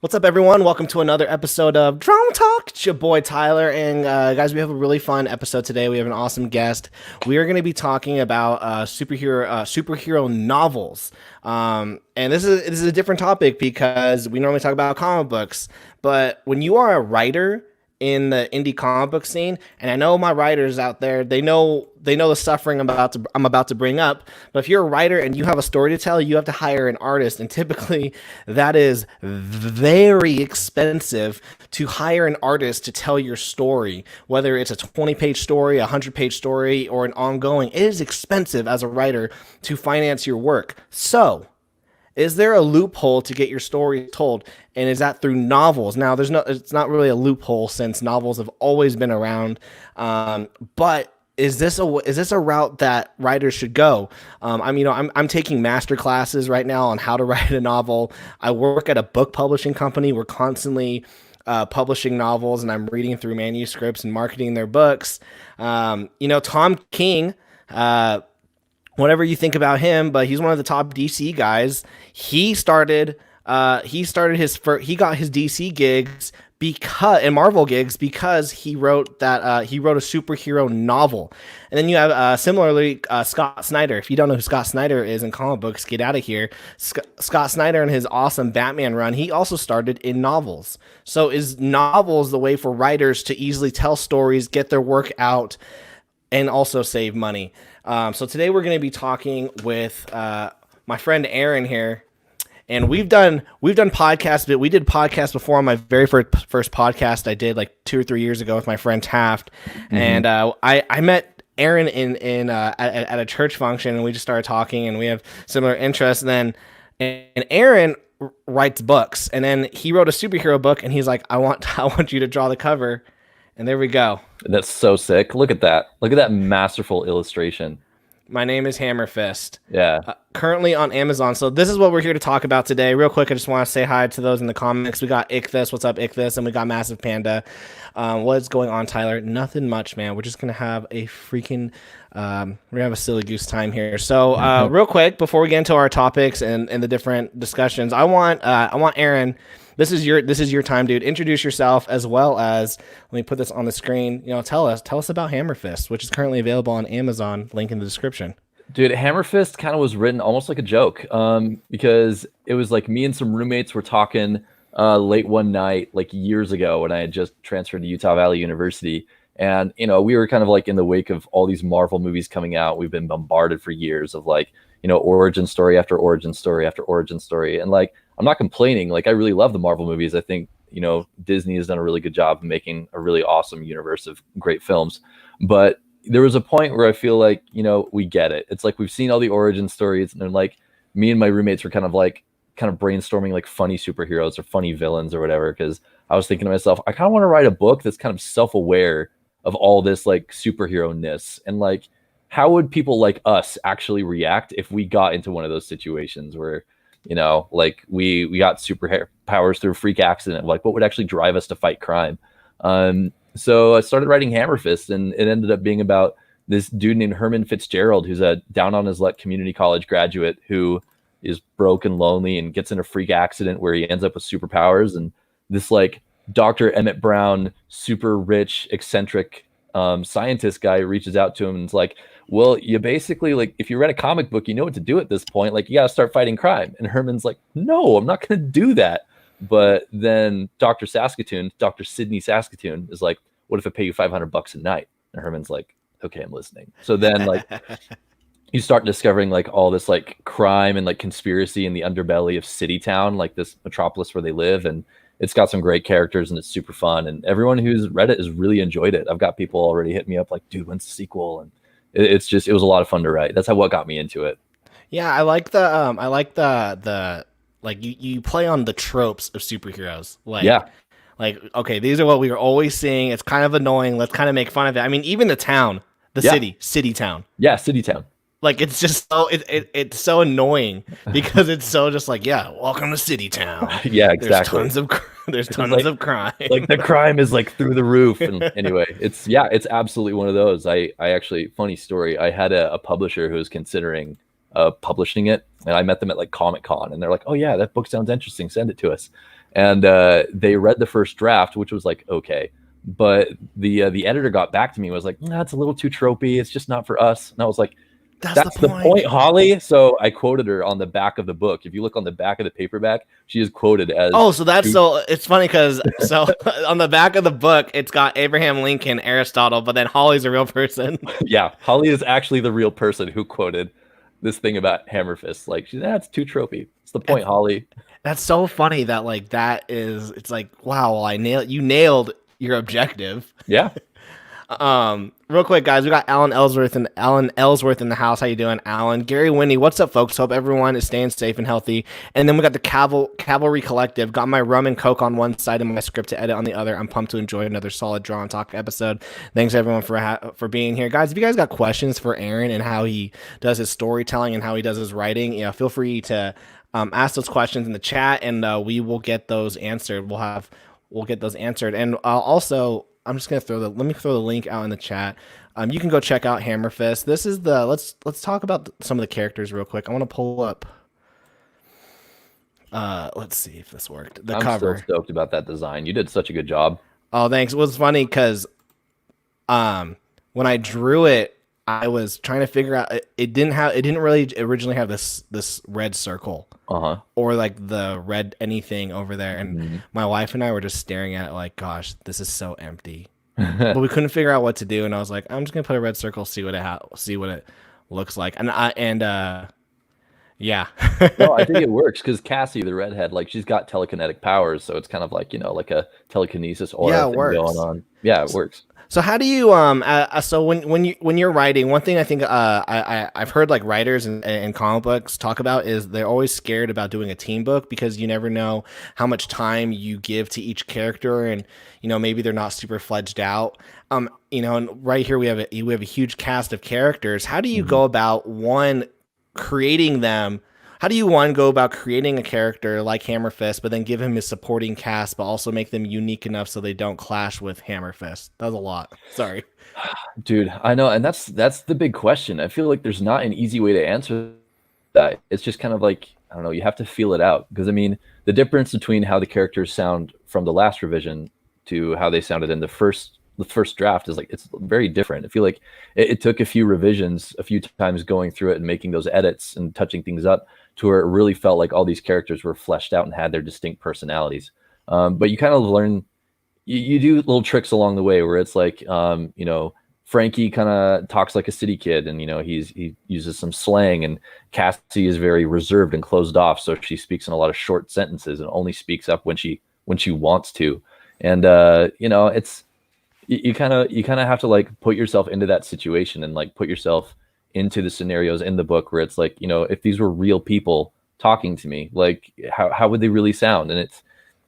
What's up, everyone? Welcome to another episode of Drama Talk. It's your boy Tyler, and guys, we have a really fun episode today. We have an awesome guest. We are going to be talking about superhero novels, and this is a different topic because we normally talk about comic books. But when you are a writer in the indie comic book scene, and I know my writers out there, they know the suffering I'm about to bring up. But if you're a writer and you have a story to tell, you have to hire an artist, and typically that is very expensive to hire an artist to tell your story. Whether it's a 20-page story, a 100-page story, or an ongoing, it is expensive as a writer to finance your work. So is there a loophole to get your story told? And is that through novels? Now, it's not really a loophole since novels have always been around. But is this a route that writers should go? I'm taking master classes right now on how to write a novel. I work at a book publishing company. We're constantly publishing novels, and I'm reading through manuscripts and marketing their books. Tom King. Whatever you think about him, but he's one of the top DC guys. He got his DC gigs and Marvel gigs because he wrote a superhero novel. And then you have similarly Scott Snyder. If you don't know who Scott Snyder is in comic books, get out of here. Scott Snyder and his awesome Batman run, he also started in novels. So is novels the way for writers to easily tell stories, get their work out, and also save money? So today we're going to be talking with my friend Aaron here, and we've done podcasts, but we did podcasts before on my very first podcast I did like 2 or 3 years ago with my friend Taft, and I met Aaron at a church function, and we just started talking, and we have similar interests. And Aaron writes books, and then he wrote a superhero book, and he's like, I want you to draw the cover. And there we go. That's so sick. Look at that. Look at that masterful illustration. My name is Hammer Fist. Yeah. Currently on Amazon. So this is what we're here to talk about today. Real quick, I just want to say hi to those in the comments. We got Ichthus. What's up, Ichthus? And we got Massive Panda. What's going on, Tyler? Nothing much, man. We're just going to have a freaking... we're going to have a silly goose time here. So real quick, before we get into our topics and the different discussions, I want Aaron... This is your time, dude. Introduce yourself, as well as, let me put this on the screen. Tell us about Hammer Fist, which is currently available on Amazon. Link in the description. Dude, Hammer Fist kind of was written almost like a joke, because it was like me and some roommates were talking late one night, like years ago, when I had just transferred to Utah Valley University, and we were kind of like in the wake of all these Marvel movies coming out. We've been bombarded for years of like origin story after origin story after origin story, and like, I'm not complaining. Like, I really love the Marvel movies. I think, Disney has done a really good job of making a really awesome universe of great films. But there was a point where I feel like, we get it. It's like we've seen all the origin stories, and then like me and my roommates were kind of brainstorming like funny superheroes or funny villains or whatever. Because I was thinking to myself, I kind of want to write a book that's kind of self-aware of all this like superhero-ness, and like, how would people like us actually react if we got into one of those situations where like we got super powers through a freak accident? Like, what would actually drive us to fight crime? So I started writing Hammer Fist, and it ended up being about this dude named Herman Fitzgerald, who's a down on his luck community college graduate who is broke and lonely and gets in a freak accident where he ends up with superpowers. And this like Dr. Emmett Brown, super rich, eccentric scientist guy reaches out to him and is like, well, you basically, like, if you read a comic book, you know what to do at this point. Like, you got to start fighting crime. And Herman's like, no, I'm not going to do that. But then Dr. Sidney Saskatoon is like, what if I pay you $500 a night? And Herman's like, okay, I'm listening. So then like you start discovering like all this like crime and like conspiracy in the underbelly of City Town, like this metropolis where they live. And it's got some great characters, and it's super fun. And everyone who's read it has really enjoyed it. I've got people already hit me up like, dude, when's the sequel? And it was a lot of fun to write. That's what got me into it. Yeah, I like the like you play on the tropes of superheroes. Like, yeah. Like, okay, these are what we were always seeing. It's kind of annoying. Let's kind of make fun of it. I mean, even the town, City Town. Yeah, City Town. Like, it's just so it's so annoying because it's so just like, yeah, welcome to City Town. Yeah, exactly. There's tons of crime. Like, the crime is like through the roof. And anyway, it's absolutely one of those. I actually, funny story, I had a publisher who was considering publishing it, and I met them at like Comic-Con, and they're like, oh yeah, that book sounds interesting, send it to us. And they read the first draft, which was like okay, but the editor got back to me and was like, that's a little too tropey. It's just not for us. And I was like, that's the point, Holly. So I quoted her on the back of the book. If you look on the back of the paperback, she is quoted as. Oh, so that's so it's funny because so on the back of the book, it's got Abraham Lincoln, Aristotle, but then Holly's a real person. Yeah, Holly is actually the real person who quoted this thing about Hammer Fist. Like, that's too tropey. It's the point, Holly. That's so funny that like that is. It's like wow, well, you nailed your objective. Yeah. Real quick, guys, we got Alan Ellsworth in the house. How you doing, Alan? Gary Winnie, what's up, folks? Hope everyone is staying safe and healthy. And then we got the Cavalry Collective. Got my rum and coke on one side and my script to edit on the other. I'm pumped to enjoy another solid Draw and Talk episode. Thanks everyone for being here, guys. If you guys got questions for Aaron and how he does his storytelling and how he does his writing, feel free to ask those questions in the chat, and we will get those answered. We'll get those answered, and also. I'm just gonna let me throw the link out in the chat. You can go check out Hammer Fist. This is let's talk about some of the characters real quick. I want to pull up. Let's see if this worked. I'm cover. So stoked about that design. You did such a good job. Oh, thanks. It was funny because, when I drew it, I was trying to figure out it didn't really originally have this red circle or like the red anything over there, and my wife and I were just staring at it like, gosh, this is so empty. But we couldn't figure out what to do, and I was like, I'm just gonna put a red circle, see what it looks like, yeah. No, I think it works because Cassie, the redhead, like she's got telekinetic powers, so it's kind of like like a telekinesis aura thing going on. Yeah, it works. So how do you so when you're writing, one thing I think I've heard like writers and comic books talk about is they're always scared about doing a team book because you never know how much time you give to each character, and maybe they're not super fledged out. And right here we have a huge cast of characters. How do you go about creating them? How do you go about creating a character like Hammer Fist, but then give him his supporting cast, but also make them unique enough so they don't clash with Hammer Fist? That was a lot. Sorry. Dude, I know. And that's the big question. I feel like there's not an easy way to answer that. It's just kind of like, I don't know, you have to feel it out. Because I mean, the difference between how the characters sound from the last revision to how they sounded in the first draft is like, it's very different. I feel like it took a few revisions, a few times going through it and making those edits and touching things up to where it really felt like all these characters were fleshed out and had their distinct personalities. But you kind of learn, you do little tricks along the way where it's like, Frankie kind of talks like a city kid, and he uses some slang, and Cassie is very reserved and closed off, so she speaks in a lot of short sentences and only speaks up when she wants to. And it's you kind of have to like put yourself into that situation and like put yourself into the scenarios in the book where it's like, if these were real people talking to me, like how would they really sound? And it's,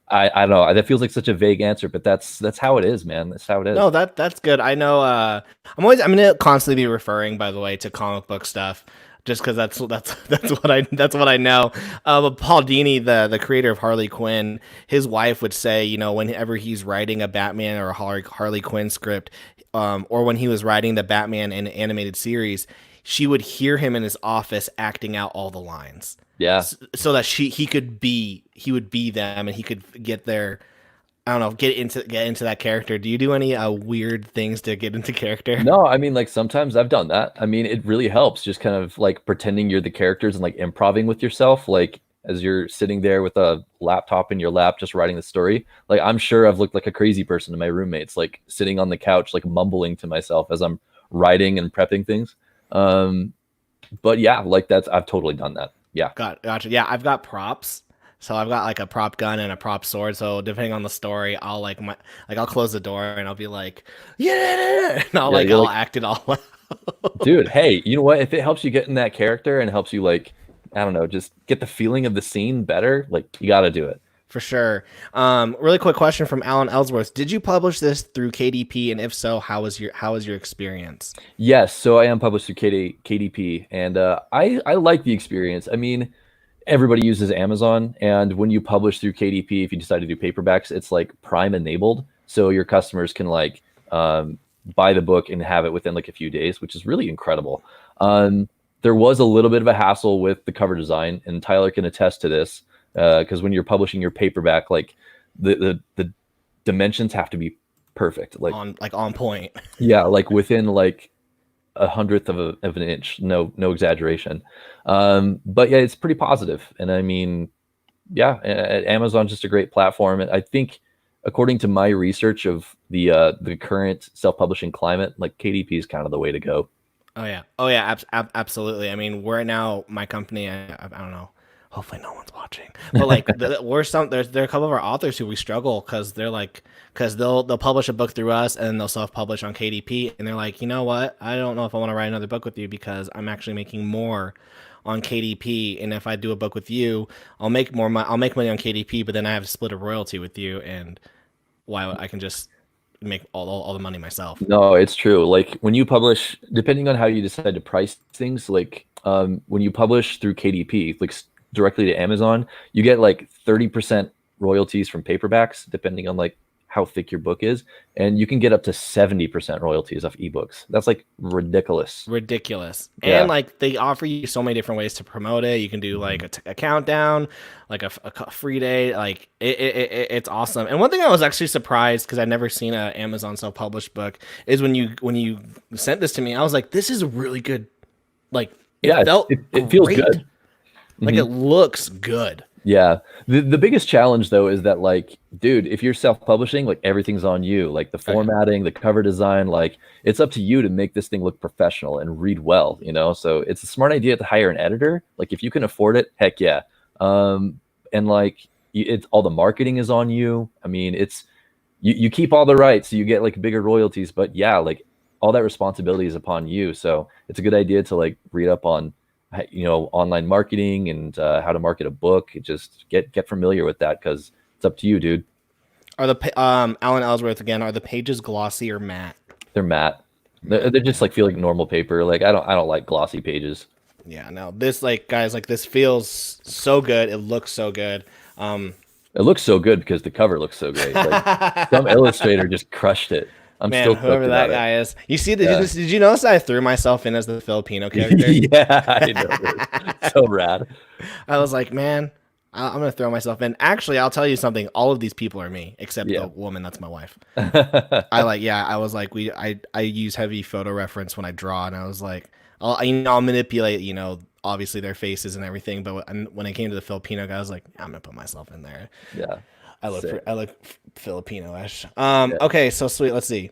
I don't know, that feels like such a vague answer, but that's how it is, man. That's how it is. No, that's good. I know. I'm going to constantly be referring, by the way, to comic book stuff, just because that's what I know. But Paul Dini, the creator of Harley Quinn, his wife would say, whenever he's writing a Batman or a Harley Quinn script, or when he was writing the Batman in animated series, she would hear him in his office acting out all the lines. Yeah. So that he would be them, and he could get there. I don't know, get into that character. Do you do any weird things to get into character? No, I mean, like sometimes I've done that. I mean, it really helps just kind of like pretending you're the characters and like improving with yourself, like as you're sitting there with a laptop in your lap, just writing the story. Like, I'm sure I've looked like a crazy person to my roommates, like sitting on the couch, like mumbling to myself as I'm writing and prepping things. But yeah, like I've totally done that. Yeah. Gotcha. Yeah, I've got props. So I've got like a prop gun and a prop sword. So depending on the story, I'll I'll close the door and I'll be like, yeah, and I'll act it all out. Dude, hey, you know what? If it helps you get in that character and helps you like, I don't know, just get the feeling of the scene better, like you got to do it. For sure. Really quick question from Alan Ellsworth. Did you publish this through KDP? And if so, how was your experience? Yes. So I am published through KDP, and I like the experience. I mean, everybody uses Amazon, and when you publish through KDP, if you decide to do paperbacks, it's like Prime enabled. So your customers can like buy the book and have it within like a few days, which is really incredible. There was a little bit of a hassle with the cover design, and Tyler can attest to this. because when you're publishing your paperback, like the dimensions have to be perfect. Like on point. yeah, like within like a hundredth of an inch. No exaggeration. But yeah, it's pretty positive. And I mean, yeah, Amazon's just a great platform. And I think according to my research of the current self-publishing climate, like KDP is kind of the way to go. Oh yeah, absolutely. I mean, we're now my company. I don't know. Hopefully, no one's watching. But like, there are a couple of our authors who we struggle because they're like, because they'll publish a book through us and then they'll self-publish on KDP, and they're like, you know what? I don't know if I want to write another book with you because I'm actually making more on KDP, and if I do a book with you, I'll make more money. I'll make money on KDP, but then I have to split a royalty with you, and why I can just make all the money myself. No, it's true. Like when you publish, depending on how you decide to price things, like when you publish through KDP, like directly to Amazon, you get like 30% royalties from paperbacks, depending on like how thick your book is, and you can get up to 70% royalties off ebooks. That's like ridiculous. Yeah. And like they offer you so many different ways to promote it. You can do like a countdown, like a free day. Like it's awesome. And one thing I was actually surprised, because I'd never seen an Amazon self-published book, is when you sent this to me, I was like, this is really good. Like it feels good. Like it looks good. Yeah. The biggest challenge though is that, like, dude, if you're self-publishing, like everything's on you. Like the formatting, the cover design, like it's up to you to make this thing look professional and read well, you know? So it's a smart idea to hire an editor. Like if you can afford it, heck yeah. And like it's all the marketing is on you. I mean, it's you keep all the rights, so you get like bigger royalties, but yeah, like all that responsibility is upon you. So it's a good idea to like read up on, you know, online marketing and how to market a book. Just get familiar with that, because it's up to you, dude. Are the Alan Ellsworth again? Are the pages glossy or matte? They're matte. They just like feel like normal paper. Like I don't like glossy pages. Yeah, no. This, like, guys, like this feels so good. It looks so good. It looks so good because the cover looks so great. Like, some illustrator just crushed it. I'm Man, still whoever that guy is. You see, did you notice that I threw myself in as the Filipino character? Yeah, I know. So rad. I was like, man, I'm gonna throw myself in. Actually, I'll tell you something. All of these people are me, except the woman that's my wife. I was like, I use heavy photo reference when I draw, and I was like, I'll manipulate, you know, obviously their faces and everything. But when it came to the Filipino guy, I was like, I'm gonna put myself in there. Yeah. I look Filipino-ish. Okay, so sweet. Let's see.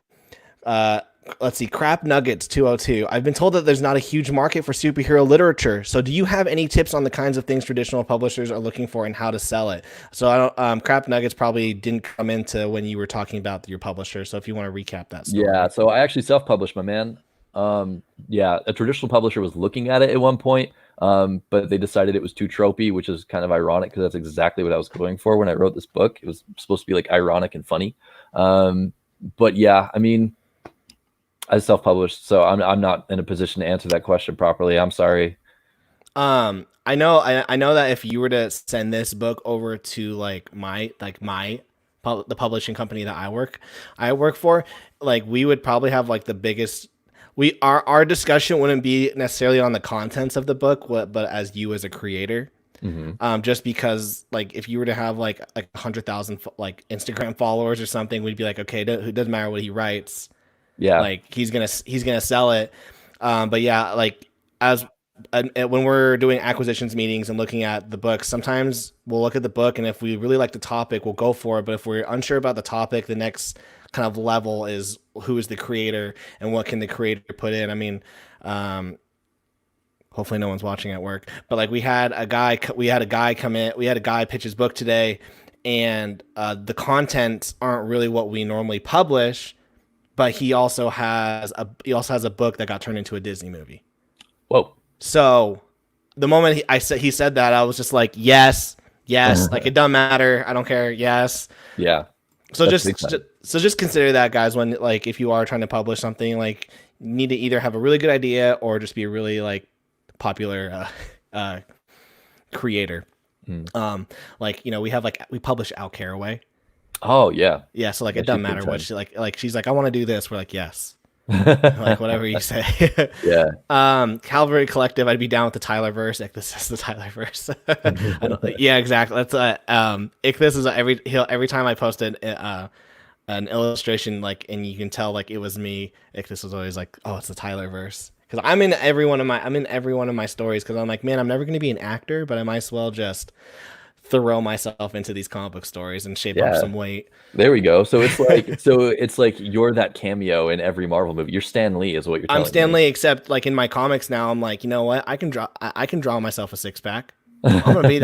Crap Nuggets 202. I've been told that there's not a huge market for superhero literature. So do you have any tips on the kinds of things traditional publishers are looking for and how to sell it? So I don't. Crap Nuggets probably didn't come into when you were talking about your publisher. So if you want to recap that story. Yeah. So I actually self-published, my man. Yeah, a traditional publisher was looking at it at one point. But they decided it was too tropey, which is kind of ironic because that's exactly what I was going for when I wrote this book. It was supposed to be like ironic and funny. But yeah, I mean, I self-published, so I'm not in a position to answer that question properly. I'm sorry. I know that if you were to send this book over to the publishing company that I work for, like we would probably have like the biggest. Our discussion wouldn't be necessarily on the contents of the book, but as you as a creator. Just because, like, if you were to have like 100,000 like Instagram followers or something, we'd be like, okay, it doesn't matter what he writes. Yeah, like he's gonna sell it. But yeah, like when we're doing acquisitions meetings and looking at the book, sometimes we'll look at the book, and if we really like the topic, we'll go for it. But if we're unsure about the topic, the next kind of level is who is the creator and what can the creator put in. I mean, hopefully no one's watching at work, but like we had a guy pitch his book today, and the contents aren't really what we normally publish, but he also has a book that got turned into a Disney movie. Whoa. So the moment he said that, I was just like, yes, like it doesn't matter. I don't care. Yes. Yeah. So just consider that, guys, when like if you are trying to publish something, like you need to either have a really good idea or just be a really like popular creator. Like, you know, we publish Al Caraway. Oh yeah. Yeah, so like it doesn't matter what she like she's like, I want to do this. We're like, yes. Like whatever you say. Yeah. Calvary Collective, I'd be down with the Tyler verse. Ichthus is the Tyler verse. I don't, yeah, exactly. That's Ichthus is every time I posted an illustration, like, and you can tell like it was me. Ichthus was always like, oh, it's the Tyler verse. Because I'm in every one of my stories because I'm like, man, I'm never going to be an actor, but I might as well just throw myself into these comic book stories and shape up Yeah. some weight. There we go. So it's like you're that cameo in every Marvel movie. You're Stan Lee, is what you're I'm telling me. Stanley, except like in my comics now, I'm like, you know what? I can draw myself a six pack. I'm gonna be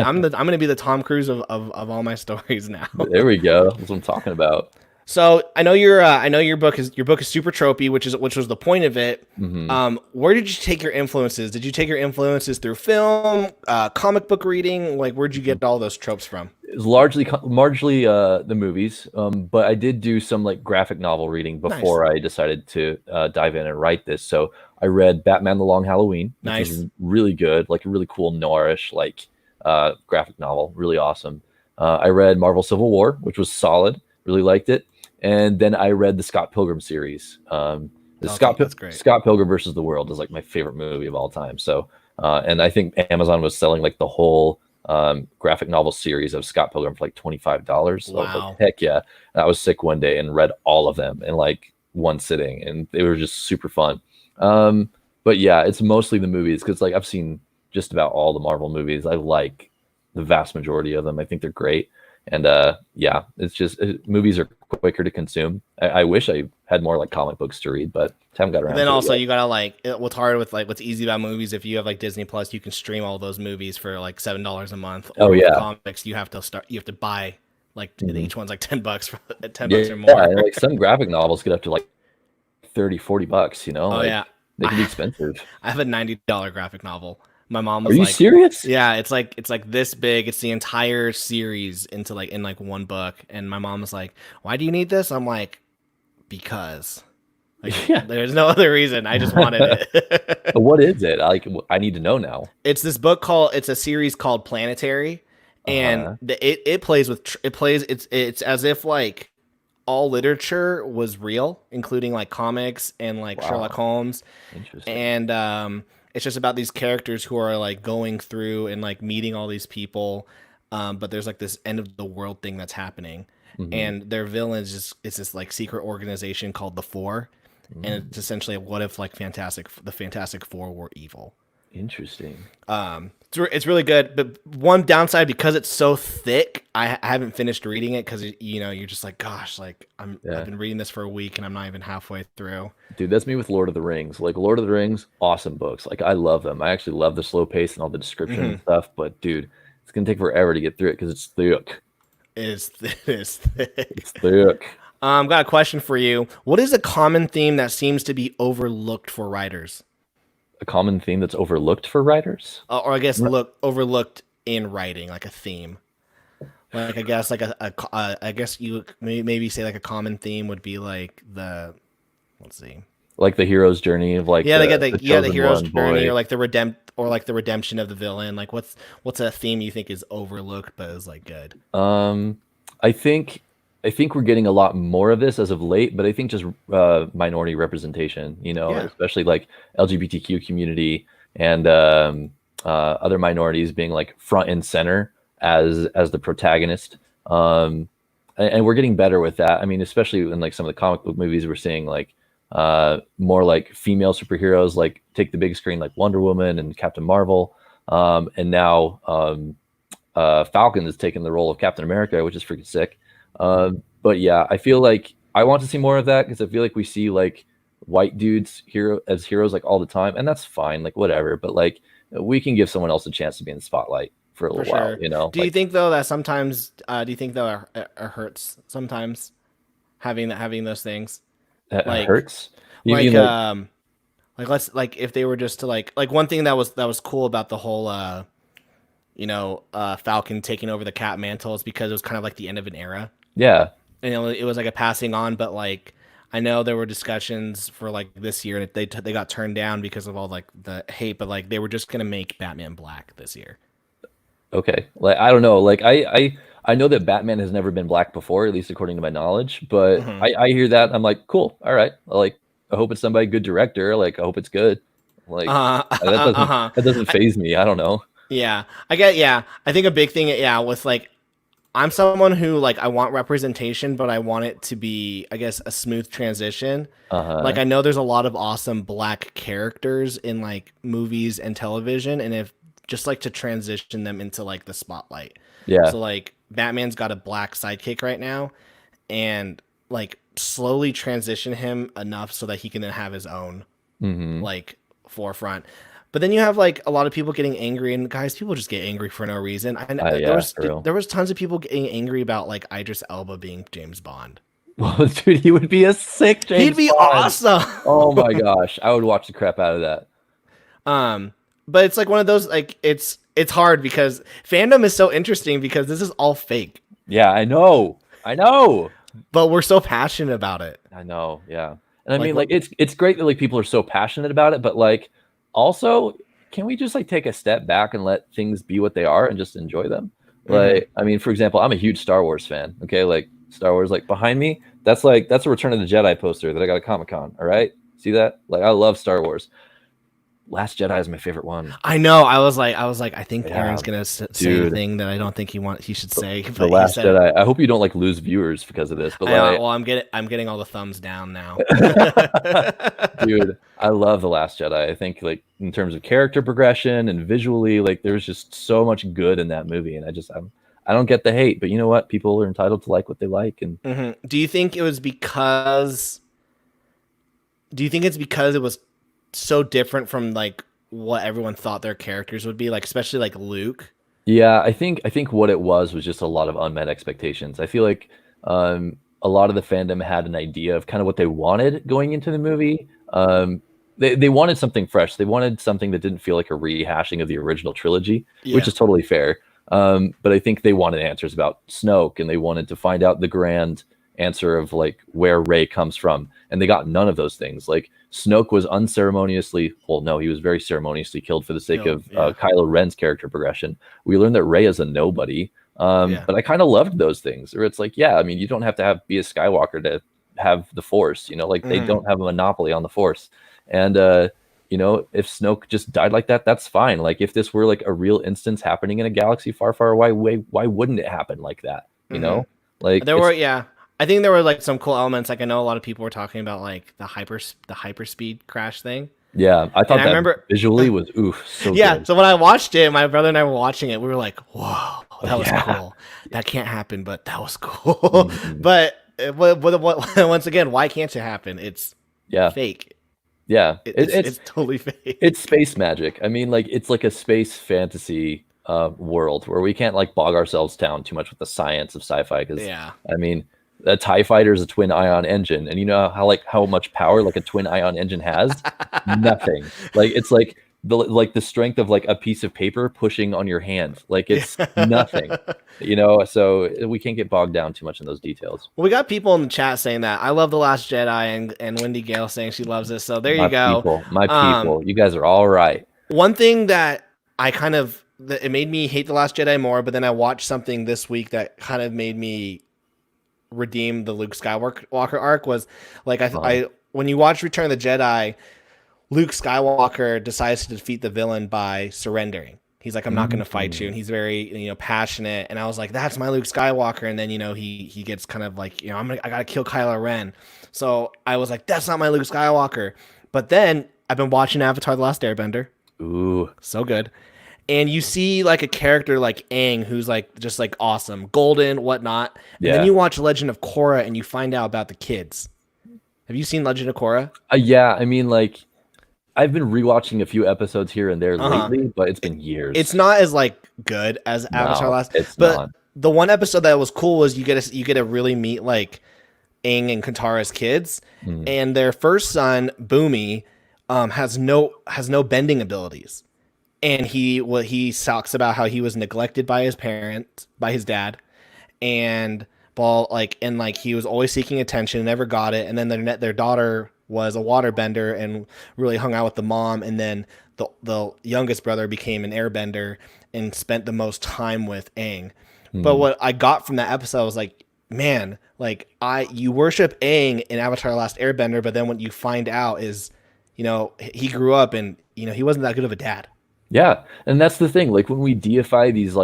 the Tom Cruise of all my stories now. There we go. That's what I'm talking about. So I know your book is super tropey, which was the point of it. Hmm. Where did you take your influences? Did you take your influences through film, comic book reading? Like, where'd you get all those tropes from? It's largely the movies, but I did do some like graphic novel reading Nice, before I decided to dive in and write this. So I read Batman: The Long Halloween, which nice. was really good, like a really cool noirish like graphic novel, really awesome. I read Marvel Civil War, which was solid, really liked it, and then I read the Scott Pilgrim series. That's great. Scott Pilgrim versus the World is like my favorite movie of all time. So, and I think Amazon was selling like the whole graphic novel series of Scott Pilgrim for like $25. So I was Wow. like, heck yeah. And I was sick one day and read all of them in like one sitting, and they were just super fun. But yeah, it's mostly the movies because like I've seen just about all the Marvel movies. I like the vast majority of them. I think they're great. And yeah, it's just movies are quicker to consume. I wish I had more like comic books to read, but haven't got But around then to it also yet. you gotta what's hard with like what's easy about movies. If you have like Disney Plus, you can stream all those movies for like $7 a month. Oh Or with yeah. comics, you have to buy like Mhm. each one's like $10 for $10 Yeah, or yeah, more. and like some graphic novels get up to like 30, $40, Oh like yeah, they can be I expensive. I have a $90 graphic novel. My mom Are was you like, serious? yeah, it's like this big. It's the entire series into like in like one book. And my mom was like, why do you need this? I'm like, because like Yeah. there's no other reason. I just wanted it. What is it? Like, I need to know now. It's a series called Planetary, and Uh-huh. it plays with it plays it's as if like all literature was real, including like comics and like Sherlock Wow. Holmes, Interesting. and it's just about these characters who are like going through and like meeting all these people, but there's like this end of the world thing that's happening, Hmm. and their villains just it's this like secret organization called the Four, and Mm, it's essentially what if like the Fantastic Four were evil. interesting. It's really good, but one downside because it's so thick, I haven't finished reading it because you know you're just like, gosh, like I've Yeah. been reading this for a week and I'm not even halfway through. Dude, that's me with Lord of the Rings. Like Lord of the Rings, awesome books. Like I love them. I actually love the slow pace and all the description and Hmm. stuff, but dude, it's gonna take forever to get through it because it's thick. It is thick. It's thick. Got a question for you. What is a common theme that seems to be overlooked for writers, A common theme that's overlooked for writers. or I guess look overlooked in writing, like a theme? Like I guess I guess you maybe say like a common theme would be like the let's see. Like the hero's journey of like Yeah, they get the the chosen hero's one journey, boy. or like the redemption of the villain. Like what's a theme you think is overlooked but is like good? Um, I think I think we're getting a lot more of this as of late, but I think just minority representation, Yeah. especially like LGBTQ community and other minorities being like front and center as the protagonist. And we're getting better with that. I mean, especially in like some of the comic book movies, we're seeing like more like female superheroes, like take the big screen, like Wonder Woman and Captain Marvel, and now Falcon has taken the role of Captain America, which is freaking sick. But yeah, I feel like I want to see more of that because I feel like we see like white dudes as heroes like all the time, and that's fine, like whatever. But like we can give someone else a chance to be in the spotlight for a For little while, sure. Do you like think though that sometimes do you think though it hurts sometimes having those things? that Like hurts. You like mean like um let's like if they were just to like one thing that was cool about the whole Falcon taking over the Cap mantle is because it was kind of like the end of an era. yeah, And it was like a passing on, but like I know there were discussions for like this year and they got turned down because of all like the hate, but like they were just going to make Batman black this year. okay, like I don't know, like I know that Batman has never been black before, at least according to my knowledge. But Hmm. I hear that I'm like, cool, all right, like I hope it's somebody good director. Like I hope it's good. Like Uh-huh. that doesn't phase me. I don't know. Yeah, I get. Yeah, I think a big thing. Yeah, with like, I'm someone who like I want representation, but I want it to be, I guess, a smooth transition. Like Uh-huh. I know there's a lot of awesome black characters in like movies and television, and if just like to transition them into like the spotlight. Yeah. So like Batman's got a black sidekick right now, and like slowly transition him enough so that he can then have his own Hmm. like forefront. But then you have like a lot of people getting angry, and guys, people just get angry for no reason. And there Yeah, was for real. there was tons of people getting angry about like Idris Elba being James Bond. Well, dude, he would be a sick He'd James be Bond. awesome. Oh my gosh, I would watch the crap out of that. um, but it's like one of those like it's hard because fandom is so interesting because this is all fake, Yeah, I know. I know. but we're so passionate about it. I know. Yeah. And I Like mean, what? like it's great that like people are so passionate about it, but like also, can we just like take a step back and let things be what they are and just enjoy them? Mhm. Like, I mean, for example, I'm a huge Star Wars fan. Okay, like Star Wars, like behind me, that's a Return of the Jedi poster that I got at Comic Con. All right, see that? Like, I love Star Wars. Last Jedi is my favorite one. I know. I was like, I think Yeah, Aaron's gonna say a dude. thing that I don't think he should say, The but he Last said it. Jedi. I hope you don't like lose viewers because of this, but I know. like, Well, I'm getting all the thumbs down now. dude, I love The Last Jedi. I think like in terms of character progression and visually, like there's just so much good in that movie, and I don't get the hate, but you know what? People are entitled to like what they like, and Hmm. Do you think it was because? Do you think it's because it was so different from like what everyone thought their characters would be, like especially like Luke? yeah, I think what it was just a lot of unmet expectations. I feel like a lot of the fandom had an idea of kind of what they wanted going into the movie. They wanted something fresh. They wanted something that didn't feel like a rehashing of the original trilogy, which Yeah. is totally fair. But I think they wanted answers about Snoke, and they wanted to find out the grand answer of like where Rey comes from, and they got none of those things. Like Snoke was unceremoniously, well, no, he was very ceremoniously killed for the sake Killed. of Yeah. Kylo Ren's character progression. We learned that Rey is a nobody. Yeah. But I kind of loved those things, where it's like, yeah, I mean, you don't have to be a Skywalker to have the Force, you know, like they Hmm. don't have a monopoly on the Force. And you know, if Snoke just died like that, that's fine. Like if this were like a real instance happening in a galaxy far, far away, why wouldn't it happen like that? You Hmm. know, like There were, it's yeah. I think there were like some cool elements. Like I know a lot of people were talking about like the hyperspeed crash thing, yeah. I and thought I that remember. visually was oof, so Yeah. good. So when I watched it, my brother and I were watching it. We were like, "Whoa, that was Yeah. cool. That can't happen, but that was cool." Mhm. But once again, why can't it happen? It's Yeah, fake. yeah. It's totally fake. It's space magic. I mean, like it's like a space fantasy world where we can't like bog ourselves down too much with the science of sci-fi because Yeah. I mean, a TIE fighter is a twin ion engine, and you know how much power like a twin ion engine has? Nothing. Like it's like the strength of like a piece of paper pushing on your hand. Like Yeah. it's nothing. You know, so we can't get bogged down too much in those details. Well, we got people in the chat saying that I love the Last Jedi, and Wendy Gale saying she loves this. So there you go. My Um, people, you guys are all right. One thing that it made me hate the Last Jedi more, but then I watched something this week that kind of made me redeem the Luke Skywalker arc was like Um, I when you watch Return of the Jedi, Luke Skywalker decides to defeat the villain by surrendering. He's like, I'm not going to fight you, and mm, he's very passionate. And I was like, that's my Luke Skywalker. And then he gets kind of like I gotta kill Kylo Ren. So I was like, that's not my Luke Skywalker. But then I've been watching Avatar: The Last Airbender, ooh, so good. And you see like a character like Aang, who's like just like awesome, golden, whatnot. And then yeah. you watch Legend of Korra, and you find out about the kids. Have you seen Legend of Korra? Yeah, I mean, like, I've been rewatching a few episodes here and there Uh huh. lately, but it's been It's years. not as like good as Avatar No, Last, it's but not. the one episode that was cool was you get to really meet like Aang and Katara's kids, Mm, and their first son Boomy has no bending abilities, and he talks about how he was neglected by his parents, by his dad, and like he was always seeking attention, never got it, and then their daughter was a waterbender and really hung out with the mom, and then the youngest brother became an airbender and spent the most time with Aang. But mm, what I got from that episode was like man, like you worship Aang in Avatar: The Last Airbender, but then what you find out is, he grew up and he wasn't that good of a dad. Yeah, and that's the thing. Like when we deify these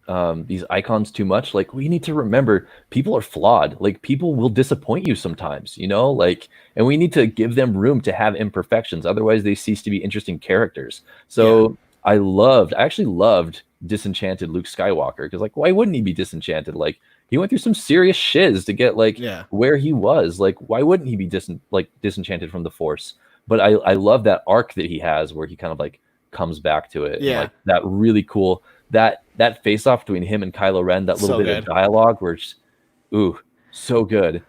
icons too much, like we need to remember people are flawed. Like people will disappoint you sometimes, like, and we need to give them room to have imperfections. Otherwise, they cease to be interesting characters. Yeah, So I actually loved disenchanted Luke Skywalker because, like, why wouldn't he be disenchanted? Like he went through some serious shiz to get like yeah, where he was. Like why wouldn't he be disenchanted from the Force? But I love that arc that he has where he kind of like comes back to it and yeah. like that really cool that face off between him and Kylo Ren, that little So bit of good. dialogue where it's ooh, so good.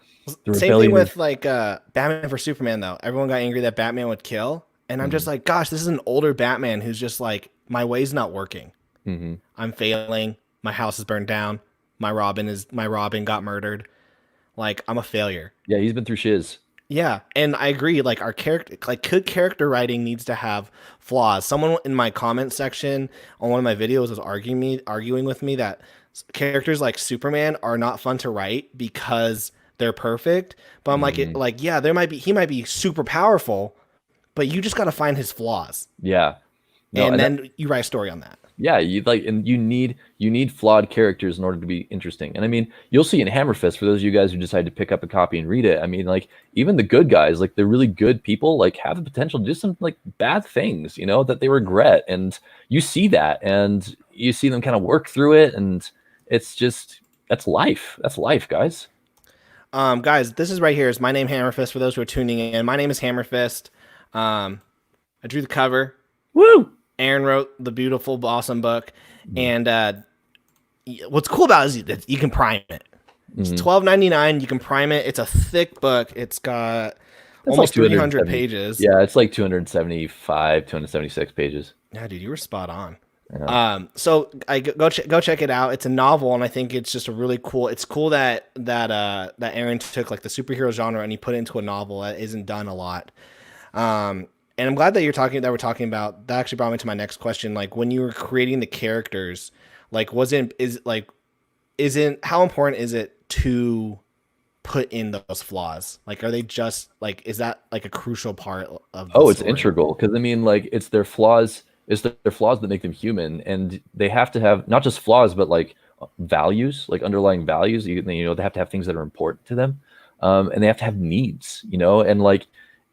The Same thing rebellion is with like Batman for Superman though. Everyone got angry that Batman would kill, and I'm just mhm, like, gosh, this is an older Batman who's just like, my way's not working. mhm. I'm failing. My house is burned down. My Robin got murdered. Like I'm a failure. Yeah, he's been through shiz. Yeah, and I agree. Like our character, like good character writing needs to have flaws. Someone in my comment section on one of my videos was arguing with me that characters like Superman are not fun to write because they're perfect. But I'm like, Mhm. yeah, he might be super powerful, but you just got to find his flaws, Yeah, no, and and then you write a story on that. yeah, you like, and you need flawed characters in order to be interesting. And I mean, you'll see in Hammerfist, for those of you guys who decide to pick up a copy and read it. I mean, like even the good guys, like the really good people, like have the potential to do some like bad things, that they regret, and you see that, and you see them kind of work through it, and it's just that's life. That's life, guys. Guys, this is right here. Is my name Hammerfist for those who are tuning in. My name is Hammerfist. I drew the cover. Woo! Aaron wrote the beautiful, awesome book, and what's cool about it is that you can prime it. It's Mm-hmm. $12.99. You can prime it. It's a thick book. It's got That's like almost 300 270. pages. Yeah, it's like 275, 276 pages. Yeah, dude, you were spot on. Yeah. So go check it out. It's a novel, and I think it's just a really cool. It's cool that Aaron took like the superhero genre and he put it into a novel that isn't done a lot. And I'm glad that we're talking about that. Actually brought me to my next question. Like when you were creating the characters, like isn't how important is it to put in those flaws? Like, are they just like, is that like a crucial part of the Oh, it's story? integral because I mean, like, it's their flaws. It's their flaws that make them human, and they have to have not just flaws, but like values, like underlying values. They have to have things that are important to them, and they have to have needs. And like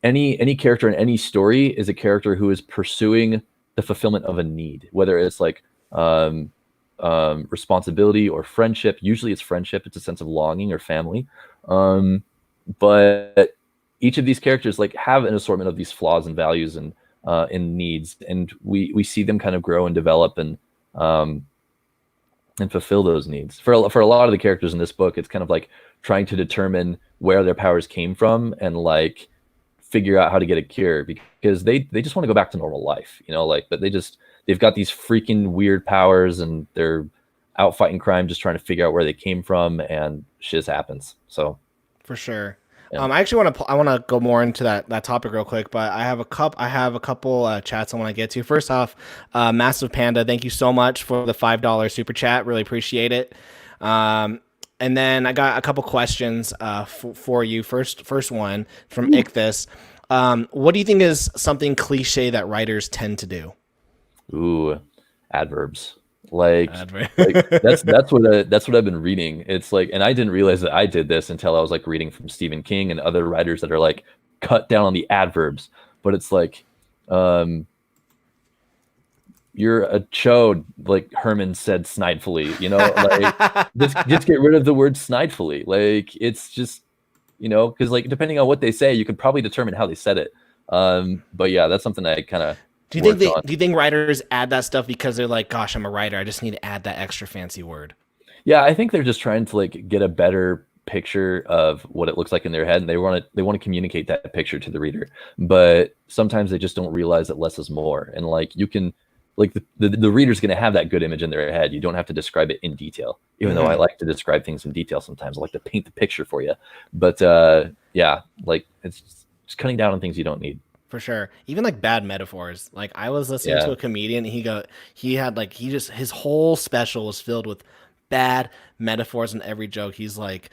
any character in any story is a character who is pursuing the fulfillment of a need, whether it's like responsibility or friendship. Usually, it's friendship. It's a sense of longing or family. But each of these characters like have an assortment of these flaws and values and needs, and we see them kind of grow and develop and fulfill those needs. For a lot of the characters in this book, it's kind of like trying to determine where their powers came from and like figure out how to get a cure because they just want to go back to normal life, like, but they've got these freaking weird powers and they're out fighting crime, just trying to figure out where they came from, and shiz happens. So For sure. yeah. I actually want to go more into that topic real quick, but I have a couple chats I want to get to. First off, Massive Panda, thank you so much for the $5 super chat. Really appreciate it. And then I got a couple questions for you. First one from Ichthus. What do you think is something cliche that writers tend to do? Ooh, adverbs. Like, Adver- that's what I've been reading. It's like, and I didn't realize that I did this until I was like reading from Stephen King and other writers that are like cut down on the adverbs. But it's like, you're a chode, like Herman said snidefully. Like just get rid of the word snidefully. Like it's just, because like depending on what they say, you can probably determine how they said it. But yeah, that's something I kind of worked on. Do you think writers add that stuff because they're like, gosh, I'm a writer, I just need to add that extra fancy word? Yeah, I think they're just trying to like get a better picture of what it looks like in their head, and they want to communicate that picture to the reader. But sometimes they just don't realize that less is more, and like you can, like the reader's going to have that good image in their head. You don't have to describe it in detail, even though I like to describe things in detail sometimes. I like to paint the picture for you, but yeah, like it's just cutting down on things you don't need. For sure. Even like bad metaphors. Like I was listening Yeah. to a comedian, he had like his whole special was filled with bad metaphors in every joke. He's like,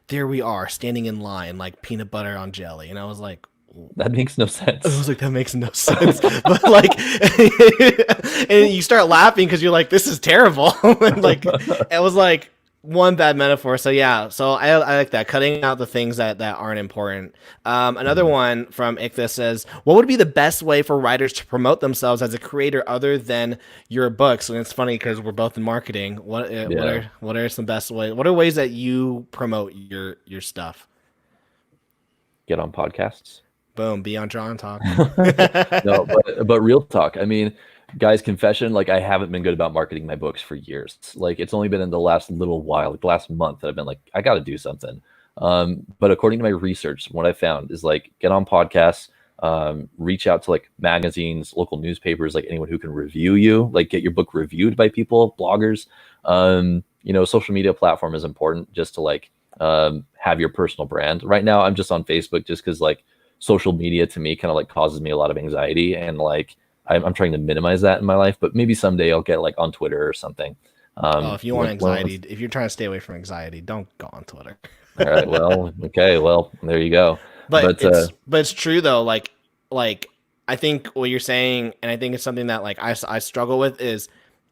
there we are standing in line like peanut butter on jelly, and I was like, That makes no sense. that makes no sense. But like, and you start laughing because you're like, this is terrible. And like, it was like one bad metaphor. So yeah, so I like that, cutting out the things that aren't important. Another one from Ichthus says, what would be the best way for writers to promote themselves as a creator other than your books? And it's funny because we're both in marketing. What are some best ways? What are ways that you promote your stuff? Get on podcasts. Boom, be on Draw and Talk. No, but real talk. I mean, guys, confession, like I haven't been good about marketing my books for years. Like it's only been in the last little while, like the last month, that I've been like, I got to do something. But according to my research, what I found is like get on podcasts, reach out to like magazines, local newspapers, like anyone who can review you, like get your book reviewed by people, bloggers. Social media platform is important just to like have your personal brand. Right now, I'm just on Facebook just because like social media to me kind of like causes me a lot of anxiety, and like I'm trying to minimize that in my life, but maybe someday I'll get like on Twitter or something. If you want anxiety, if you're trying to stay away from anxiety, don't go on Twitter. All right, well, okay, well, there you go. But it's true though. Like I think what you're saying, and I think it's something that like I struggle with, is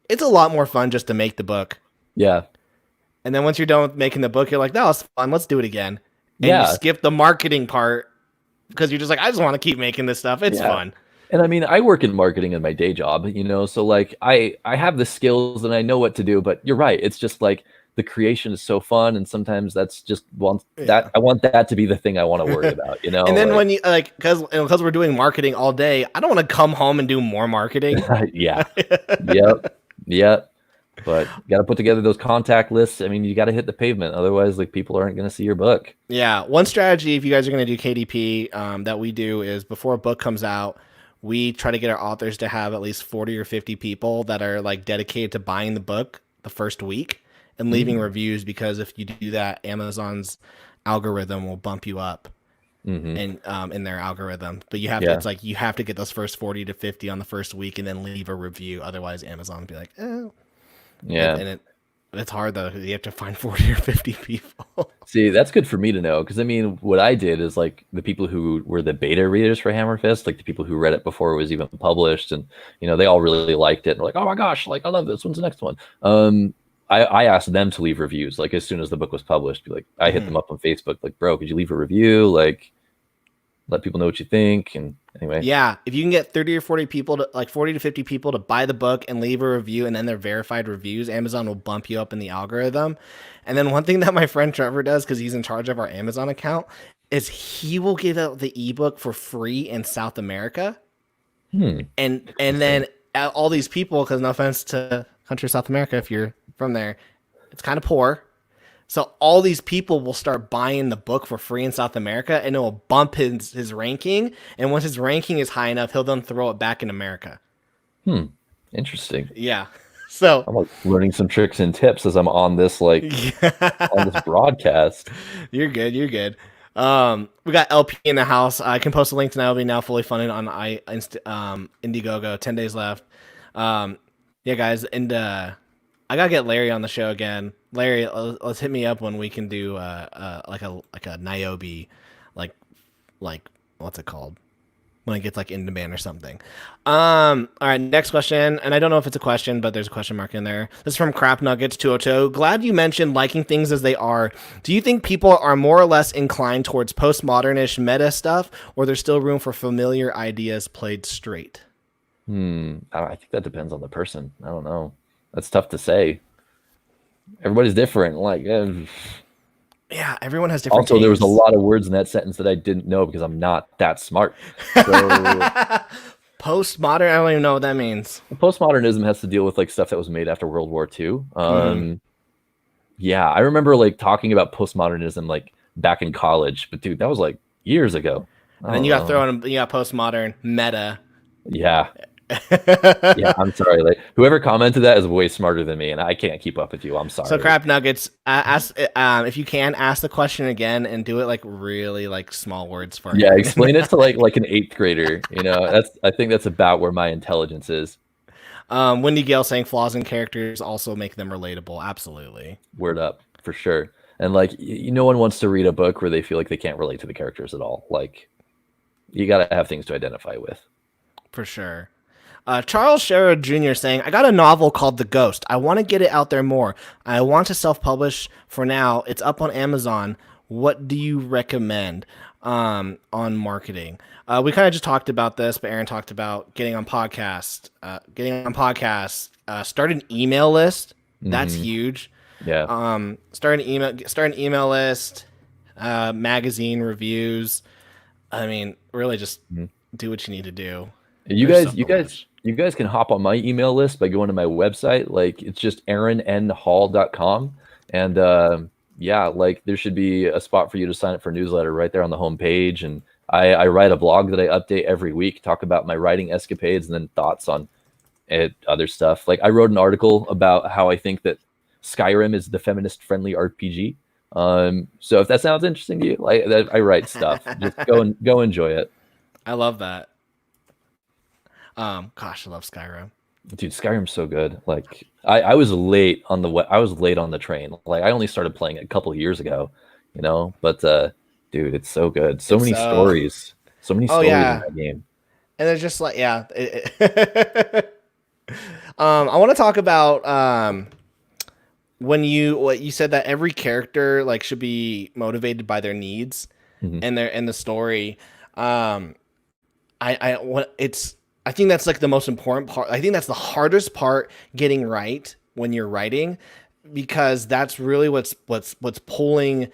it's a lot more fun just to make the book. Yeah. And then once you're done with making the book, you're like, that was fun. Let's do it again. And you skip the marketing part because you're just like, I just want to keep making this stuff. It's fun. And I mean, I work in marketing in my day job, so like I have the skills and I know what to do, but you're right. It's just like the creation is so fun. And sometimes that's just that I want that to be the thing I want to worry about, And then when you because we're doing marketing all day, I don't want to come home and do more marketing. Yeah. Yep. But you got to put together those contact lists. I mean, you got to hit the pavement. Otherwise, like people aren't going to see your book. Yeah. One strategy, if you guys are going to do KDP, that we do is before a book comes out, we try to get our authors to have at least 40 or 50 people that are like dedicated to buying the book the first week and leaving reviews, because if you do that, Amazon's algorithm will bump you up in their algorithm. But you have to, it's like you have to get those first 40 to 50 on the first week and then leave a review. Otherwise, Amazon will be like, oh. Yeah. And it's hard though. You have to find 40 or 50 people. See, that's good for me to know, because I mean, what I did is like the people who were the beta readers for Hammerfist, like the people who read it before it was even published, and they all really liked it. And like, oh my gosh, like I love this. When's the next one? I asked them to leave reviews like as soon as the book was published. Be like, I hit them up on Facebook, like, bro, could you leave a review? Like, let people know what you think. And anyway, yeah, if you can get 30 or 40 people to like 40 to 50 people to buy the book and leave a review, and then they're verified reviews, Amazon will bump you up in the algorithm. And then one thing that my friend Trevor does, because he's in charge of our Amazon account, is he will give out the ebook for free in South America. And then all these people, because no offense to country of South America, if you're from there, it's kind of poor. So all these people will start buying the book for free in South America, and it will bump his ranking. And once his ranking is high enough, he'll then throw it back in America. Interesting. Yeah. So I'm like learning some tricks and tips as I'm on this on this broadcast. You're good. We got LP in the house. I can post a link to LP now fully funded on Indiegogo. 10 days left. Yeah, guys, and I gotta get Larry on the show again. Larry, let's hit me up when we can do like a Niobe, like what's it called? When it gets like in demand or something. All right, next question, and I don't know if it's a question, but there's a question mark in there. This is from Crap Nuggets 202. Glad you mentioned liking things as they are. Do you think people are more or less inclined towards postmodernish meta stuff, or there's still room for familiar ideas played straight? I think that depends on the person. I don't know. That's tough to say. Everybody's different. Like, yeah, everyone has different. Also, there was a lot of words in that sentence that I didn't know because I'm not that smart. So, postmodern, I don't even know what that means. Postmodernism has to deal with like stuff that was made after World War II. Yeah, I remember like talking about postmodernism like back in college, but dude, that was like years ago. And then you got postmodern meta. Yeah. Yeah, I'm sorry. Like whoever commented that is way smarter than me, and I can't keep up with you. I'm sorry. So, Crap Nuggets, ask if you can ask the question again and do it like really like small words for me. Yeah, explain it to like an 8th grader. I think that's about where my intelligence is. Wendy Gale saying flaws in characters also make them relatable. Absolutely. Word up for sure. And like no one wants to read a book where they feel like they can't relate to the characters at all. Like you got to have things to identify with. For sure. Charles Sherrod Jr. saying, I got a novel called The Ghost. I want to get it out there more. I want to self publish for now. It's up on Amazon. What do you recommend on marketing? We kind of just talked about this, but Aaron talked about getting on podcasts. Start an email list. That's huge. Yeah. Start an email list, magazine reviews. I mean, really just do what you need to do. You guys can hop on my email list by going to my website. Like it's just aaronnhall.com. And yeah, like there should be a spot for you to sign up for newsletter right there on the homepage. And I write a blog that I update every week, talk about my writing escapades and then thoughts on other stuff. Like I wrote an article about how I think that Skyrim is the feminist friendly RPG. So if that sounds interesting to you, like I write stuff, just go enjoy it. I love that. Gosh, I love Skyrim. Dude, Skyrim's so good. Like I was late on the train. Like I only started playing it a couple of years ago, but dude, it's so good. So many stories. So many stories in that game. And it's just like, yeah. I want to talk about what you said that every character like should be motivated by their needs and the story. I think that's like the most important part. I think that's the hardest part getting right when you're writing, because that's really what's pulling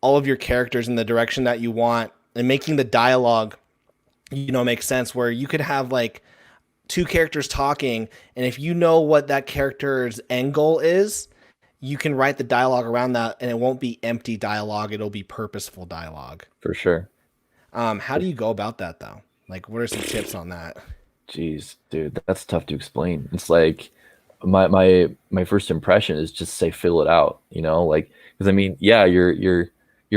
all of your characters in the direction that you want and making the dialogue, make sense, where you could have like two characters talking, and if you know what that character's end goal is, you can write the dialogue around that, and it won't be empty dialogue. It'll be purposeful dialogue. For sure. How do you go about that though? Like, what are some tips on that? Jeez, dude, that's tough to explain. It's like my first impression is just say fill it out, like, because I mean, yeah, your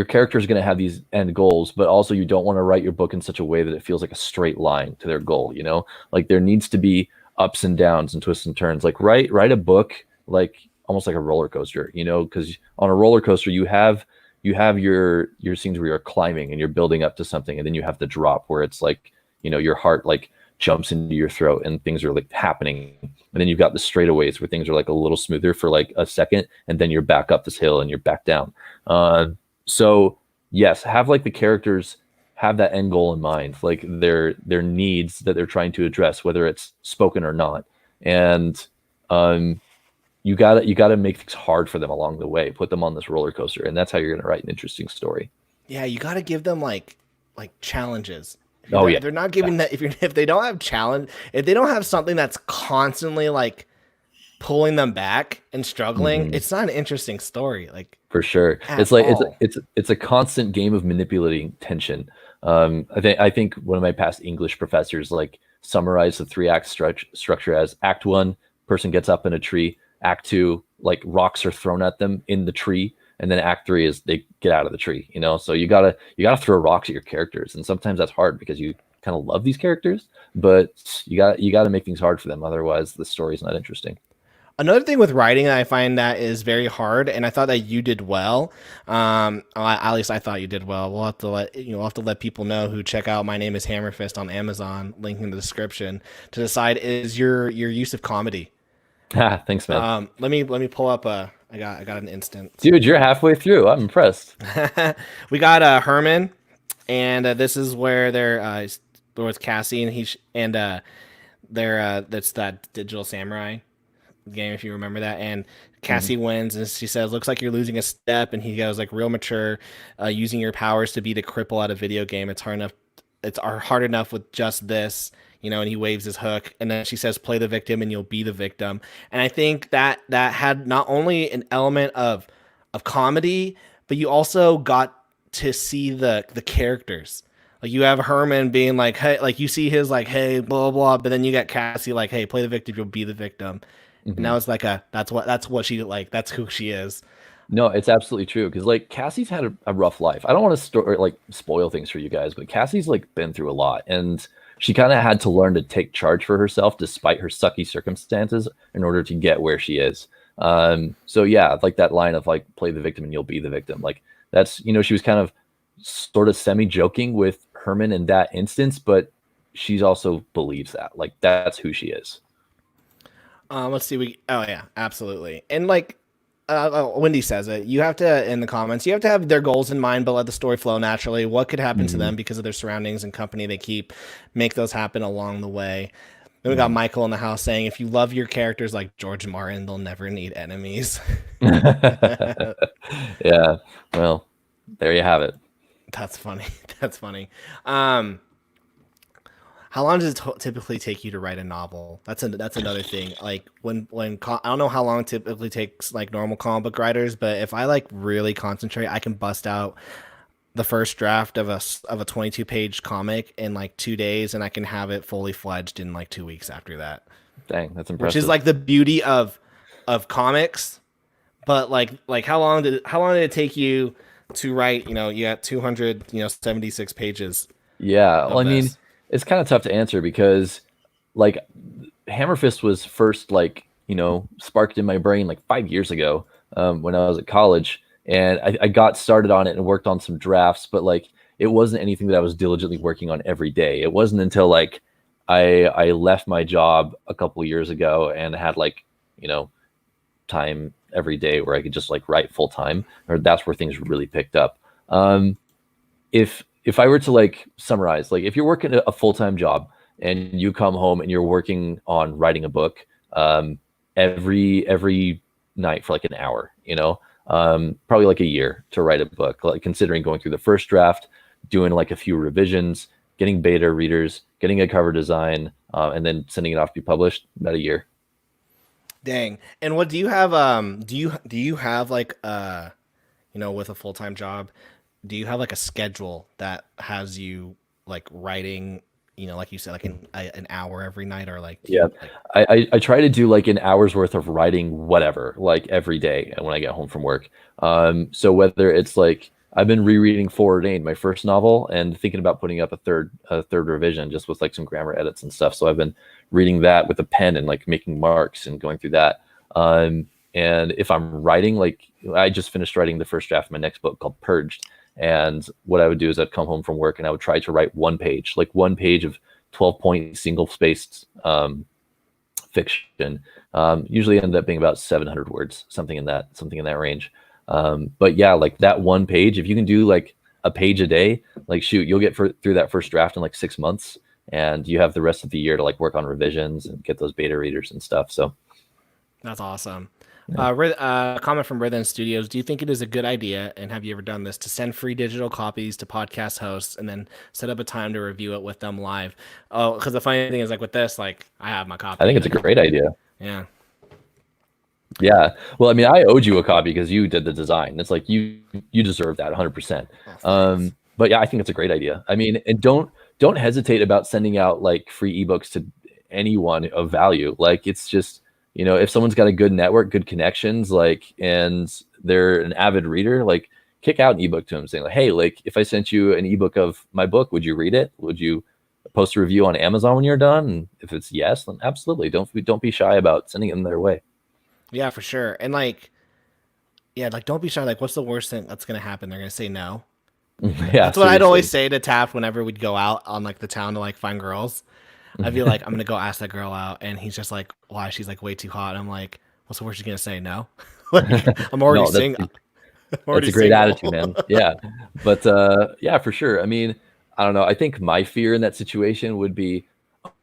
character is going to have these end goals, but also you don't want to write your book in such a way that it feels like a straight line to their goal, like there needs to be ups and downs and twists and turns. Like write a book like almost like a roller coaster, because on a roller coaster you have your scenes where you're climbing and you're building up to something, and then you have the drop where it's like, your heart like jumps into your throat and things are like happening, and then you've got the straightaways where things are like a little smoother for like a second, and then you're back up this hill and you're back down. So yes, have like the characters have that end goal in mind, like their needs that they're trying to address, whether it's spoken or not. And you gotta make things hard for them along the way, put them on this roller coaster, and that's how you're gonna write an interesting story. Yeah, you gotta give them like challenges. They're not giving that. If they don't have challenge, if they don't have something that's constantly like pulling them back and struggling, it's not an interesting story. Like, for sure, it's like it's a constant game of manipulating tension. I think one of my past English professors like summarized the 3-act structure as Act 1, person gets up in a tree. Act 2, like rocks are thrown at them in the tree. And then Act 3 is they get out of the tree, So you gotta throw rocks at your characters, and sometimes that's hard because you kind of love these characters, but you gotta make things hard for them, otherwise the story's not interesting. Another thing with writing that I find that is very hard, and I thought that you did well. At least I thought you did well. We'll have to let people know who check out My Name Is Hammerfist on Amazon, link in the description, to decide is your use of comedy. Thanks, man. Let me pull up I got an instant. Dude, you're halfway through. I'm impressed. We got Herman, and this is where they're with Cassie, and that's that Digital Samurai game, if you remember that. And Cassie wins, and she says, "Looks like you're losing a step." And he goes like, "Real mature, using your powers to beat a cripple at a video game. It's hard enough. It's hard enough with just this." And he waves his hook, and then she says, "Play the victim and you'll be the victim." And I think that had not only an element of comedy, but you also got to see the characters. Like you have Herman being like, "Hey," like you see his like, "Hey, blah blah," but then you get Cassie like, "Hey, play the victim, you'll be the victim." And now it's like that's what she like. That's who she is. No, it's absolutely true, because like Cassie's had a rough life. I don't want to like spoil things for you guys, but Cassie's like been through a lot, and she kind of had to learn to take charge for herself despite her sucky circumstances in order to get where she is. So yeah, like that line of like play the victim and you'll be the victim. Like that's, she was kind of sort of semi joking with Herman in that instance, but she's also believes that like that's who she is. Let's see. Oh yeah, absolutely. And like, Wendy says it. You have to in the comments. You have to have their goals in mind, but let the story flow naturally. What could happen to them because of their surroundings and company they keep, make those happen along the way. Then we got Michael in the house saying, "If you love your characters like George Martin, they'll never need enemies." Yeah. Well, there you have it. That's funny. That's funny. How long does it typically take you to write a novel? That's another thing. Like I don't know how long it typically takes like normal comic book writers, but if I like really concentrate, I can bust out the first draft of a 22-page comic in like 2 days, and I can have it fully fledged in like 2 weeks after that. Dang, that's impressive. Which is like the beauty of comics. But like how long did it take you to write? You got 276 pages. Yeah, well, I mean, it's kind of tough to answer because like Hammer Fist was first like sparked in my brain like 5 years ago when I was at college, and I got started on it and worked on some drafts, but like it wasn't anything that I was diligently working on every day. It wasn't until like I left my job a couple of years ago and had like time every day where I could just like write full time, or that's where things really picked up. If I were to like summarize, like if you're working a full-time job and you come home and you're working on writing a book every night for like an hour, probably like a year to write a book, like considering going through the first draft, doing like a few revisions, getting beta readers, getting a cover design, and then sending it off to be published, about a year. Dang. And what do you have? Do you have like with a full-time job, do you have like a schedule that has you like writing, like you said, like an hour every night, or like yeah, I try to do like an hour's worth of writing, whatever, like every day when I get home from work. So whether it's like I've been rereading Foreordained, my first novel, and thinking about putting up a third revision just with like some grammar edits and stuff. So I've been reading that with a pen and like making marks and going through that. And if I'm writing, like I just finished writing the first draft of my next book called Purged. And what I would do is I'd come home from work and I would try to write one page of 12-point single spaced fiction. Usually ended up being about 700 words, something in that range. But yeah, like that one page, if you can do like a page a day, like shoot, you'll get through that first draft in like 6 months, and you have the rest of the year to like work on revisions and get those beta readers and stuff. So that's awesome. Yeah. Comment from Rhythm Studios. Do you think it is a good idea, and have you ever done this, to send free digital copies to podcast hosts and then set up a time to review it with them live? Oh, because the funny thing is, like with this, like I have my copy. I think it's a great idea. Yeah. Yeah. Well, I mean, I owed you a copy because you did the design. It's like you deserve that 100%. But yeah, I think it's a great idea. I mean, and don't hesitate about sending out like free ebooks to anyone of value. Like it's just, if someone's got a good network, good connections, like, and they're an avid reader, like kick out an ebook to them saying like, hey, like if I sent you an ebook of my book, would you read it? Would you post a review on Amazon when you're done? And if it's yes, then absolutely. Don't be shy about sending them their way. Yeah, for sure. And like, yeah, like don't be shy. Like, what's the worst thing that's going to happen? They're going to say no. Yeah, that's what seriously. I'd always say to Taft whenever we'd go out on like the town to like find girls. I'd be like, I'm gonna go ask that girl out, and he's just like, why? She's like way too hot. And I'm like, what's the worst she's gonna say? No. Like, I'm already single. That's a great attitude, man. Yeah, but yeah, for sure. I mean, I don't know. I think my fear in that situation would be,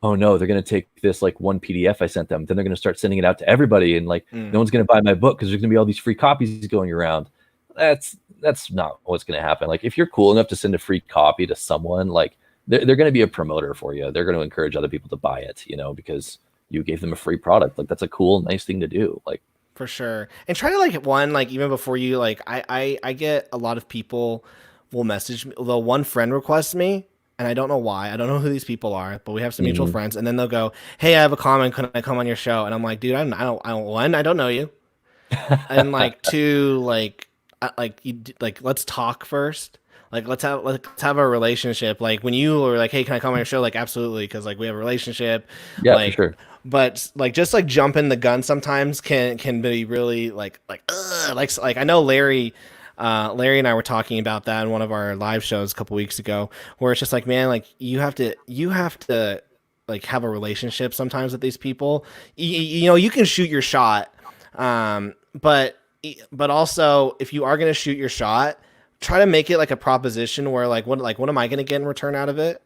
oh no, they're gonna take this like one PDF I sent them, then they're gonna start sending it out to everybody, and like no one's gonna buy my book because there's gonna be all these free copies going around. That's not what's gonna happen. Like if you're cool enough to send a free copy to someone, like they're going to be a promoter for you. They're going to encourage other people to buy it, because you gave them a free product. Like that's a cool, nice thing to do. Like for sure. And try to like even before you like, I get a lot of people will message me. The one friend requests me, and I don't know why. I don't know who these people are, but we have some mutual friends. And then they'll go, "Hey, I have a comment. Can I come on your show?" And I'm like, "Dude, I don't know you." And like two, like let's talk first. Like let's have a relationship. Like when you were like, hey, can I come on your show? Like absolutely, because like we have a relationship. Yeah, for Like, sure. but like just like jumping the gun sometimes can be really like ugh. Like I know Larry. Larry and I were talking about that in one of our live shows a couple weeks ago, where it's just like, man, like you have to like have a relationship sometimes with these people. You know, you can shoot your shot, but also if you are gonna shoot your shot, try to make it like a proposition where like what am I gonna get in return out of it?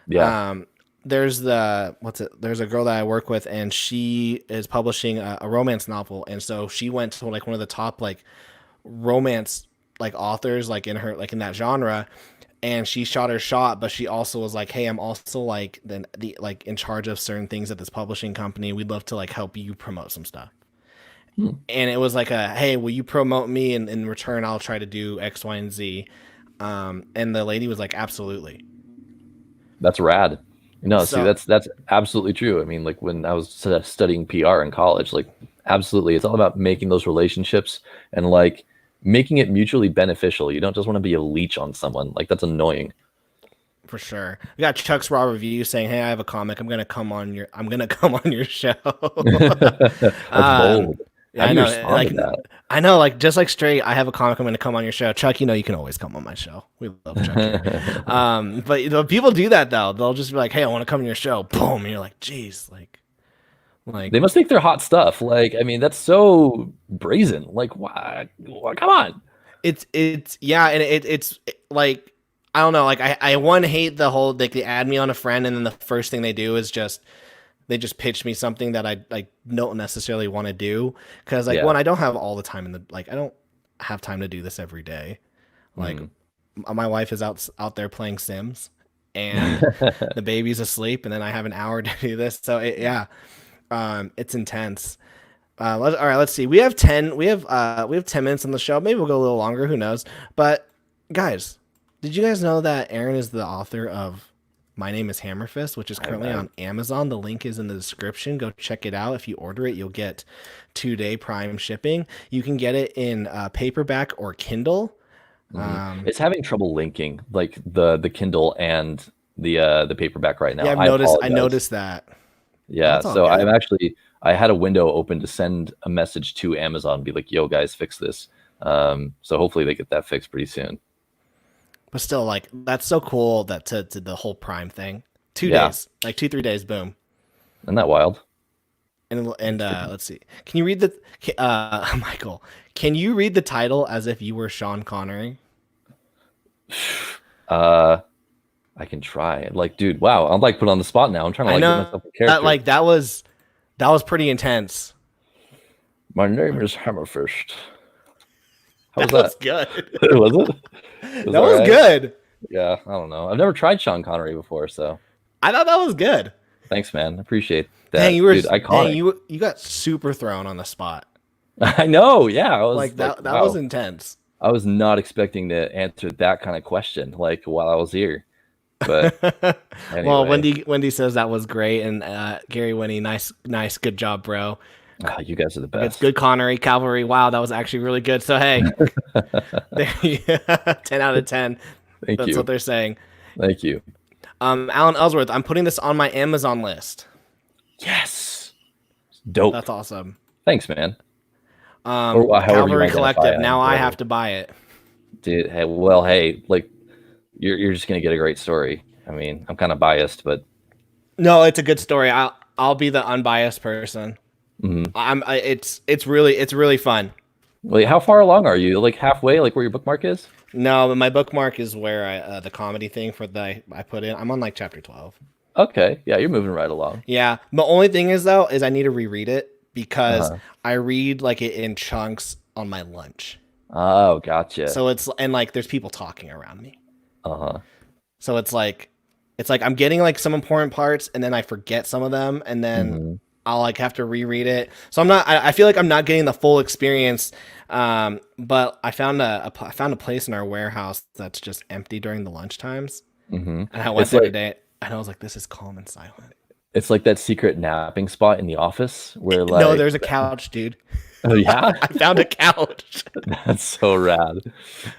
Yeah. Um, there's the what's it? There's a girl that I work with, and she is publishing a romance novel, and so she went to like one of the top like romance like authors like in her like in that genre, and she shot her shot, but she also was like, hey, I'm also like the like in charge of certain things at this publishing company. We'd love to like help you promote some stuff. Hmm. And it was like a, hey, will you promote me, and in return I'll try to do X, Y, and Z. And the lady was like, absolutely. That's rad. No, see, So that's absolutely true. I mean, like when I was studying PR in college, like absolutely, it's all about making those relationships and like making it mutually beneficial. You don't just want to be a leech on someone. Like that's annoying. for sure, we got Chuck's Raw Review saying, hey, I have a comic, I'm gonna come on your show. That's um bold. How yeah, do I you know, respond like to that? I know, like just like straight, I have a comic, I'm gonna come on your show. Chuck, you know you can always come on my show. We love Chuck here. But you know, people do that though. They'll just be like, hey, I want to come on your show. Boom, and you're like, geez, like They must think they're hot stuff. Like, I mean, that's so brazen. Like, why? Come on. it's yeah, and it's like I don't know, like I one hate the whole like they add me on a friend, and then the first thing they do is just they just pitch me something that I like don't necessarily want to do, because like Yeah. one, I don't have all the time in the like I don't have time to do this every day. Like Mhm. my wife is out there playing Sims, and the baby's asleep, and then I have an hour to do this. So yeah, it's intense. All right, let's see. We have 10 minutes on the show. Maybe we'll go a little longer. Who knows? But guys, did you guys know that Aaron is the author of My Name is Hammerfist, which is currently I on Amazon? The link is in the description. Go check it out. If you order it, you'll get 2-day Prime shipping. You can get it in paperback or Kindle. It's having trouble linking like the Kindle and the paperback right now. Yeah, I I apologize. noticed that. Yeah, That's all so I'm good. actually I had a window open to send a message to Amazon, be like, "Yo, guys, fix this." So hopefully they get that fixed pretty soon. But still, like that's so cool that to the whole Prime thing. Two Yeah, days, like 2-3 days, boom. isn't that wild? And let's see. Can you read the Michael? Can you read the title as if you were Sean Connery? Uh, I can try. Like, dude, wow, I'm like put on the spot now. I'm trying to I like get know myself a that character. like that was pretty intense. My name is Hammerfist. How was That was that? good. Was it? It was That all was right. good. Yeah, I don't know. I've never tried Sean Connery before, so I thought that was good. thanks, man. Appreciate Dang, that, you were dude. dang Iconic. you got super thrown on the spot. I know. Yeah, I was Like like, that was wow. intense. I was not expecting to answer that kind of question like while I was here. But Well, anyway, Wendy says that was great, and Gary Winnie, nice, good job, bro. you guys are the It's best. good Connery Cavalry. Wow, that was actually really good. So hey, 10 out of 10. Thank That's what you. they're saying. Thank you. Alan Ellsworth, I'm putting this on my Amazon list. Yes. Dope. That's awesome. Thanks, man. Or however you Cavalry identify Collective. it, Now I have whatever. to buy it. Dude, hey, well, hey, like you're just gonna get a great story. I mean, I'm kind of biased, but No, it's a good story. I'll be the unbiased person. mhm. It's really fun. Wait, how far along are you? Like halfway, like where your bookmark is? No, but my bookmark is where the comedy thing for the I put in. I'm on like chapter 12. Okay, yeah, you're moving right along. Yeah. The only thing is though is I need to reread it because Uh-huh. I read like it in chunks on my lunch. Oh, gotcha. So it's and like there's people talking around me. Uh-huh. So it's like I'm getting like some important parts and then I forget some of them and then Hmm. I'll like have to reread it. So I feel like I'm not getting the full experience. But I found a place in our warehouse that's just empty during the lunch times. Hmm. And I went It's there like today and I was like, this is calm and silent. it's like that secret napping spot in the office where No, like there's a couch, dude. Oh yeah, I found a couch. that's so rad.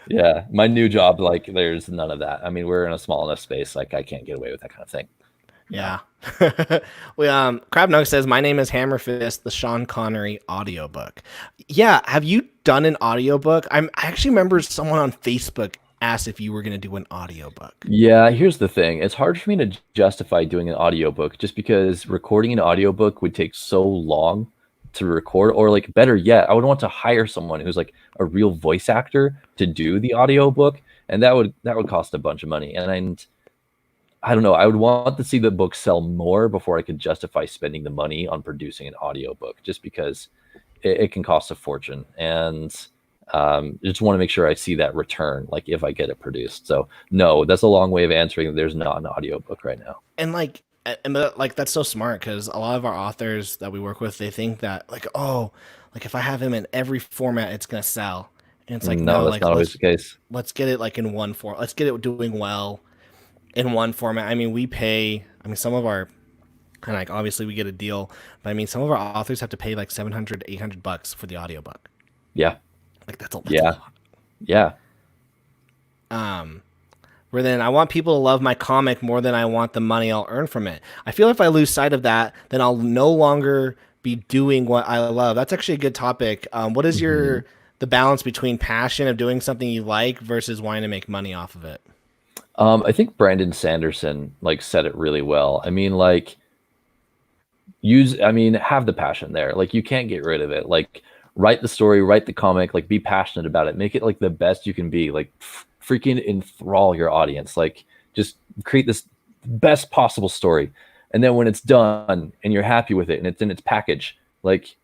Yeah, my new job, like, there's none of that. I mean, we're in a small enough space, like, I can't get away with that kind of thing. No. Yeah. Crab Nug says, my name is Hammerfist, the Sean Connery audiobook. Yeah. Have you done an audiobook? I actually remember someone on Facebook asked if you were going to do an audiobook. Yeah, here's the thing. It's hard for me to justify doing an audiobook just because recording an audiobook would take so long to record, or like better yet, I would want to hire someone who's like a real voice actor to do the audiobook, and that would cost a bunch of money. And I don't know, I would want to see the book sell more before I could justify spending the money on producing an audiobook, just because it can cost a fortune. And just want to make sure I see that return, like if I get it produced. So no, that's a long way of answering that there's not an audiobook right now. And like that's so smart because a lot of our authors that we work with, they think that like, oh, like if I have him in every format, it's gonna sell. And it's like, No, no, that's like not always the case. let's get it like in one form. Let's get it doing well in one format. I mean, some of our, and like obviously we get a deal, but I mean, some of our authors have to pay like 700 to $800 for the audiobook. Yeah. Like that's a Yeah. lot. Yeah. Where then I want people to love my comic more than I want the money I'll earn from it. I feel if I lose sight of that, then I'll no longer be doing what I love. That's actually a good topic. What is the balance between passion of doing something you like versus wanting to make money off of it? I think Brandon Sanderson like said it really well. I mean, like have the passion there. Like you can't get rid of it. Like write the story, write the comic, like be passionate about it. Make it like the best you can be. Like freaking enthrall your audience. Like just create this best possible story. And then when it's done and you're happy with it and it's in its package, like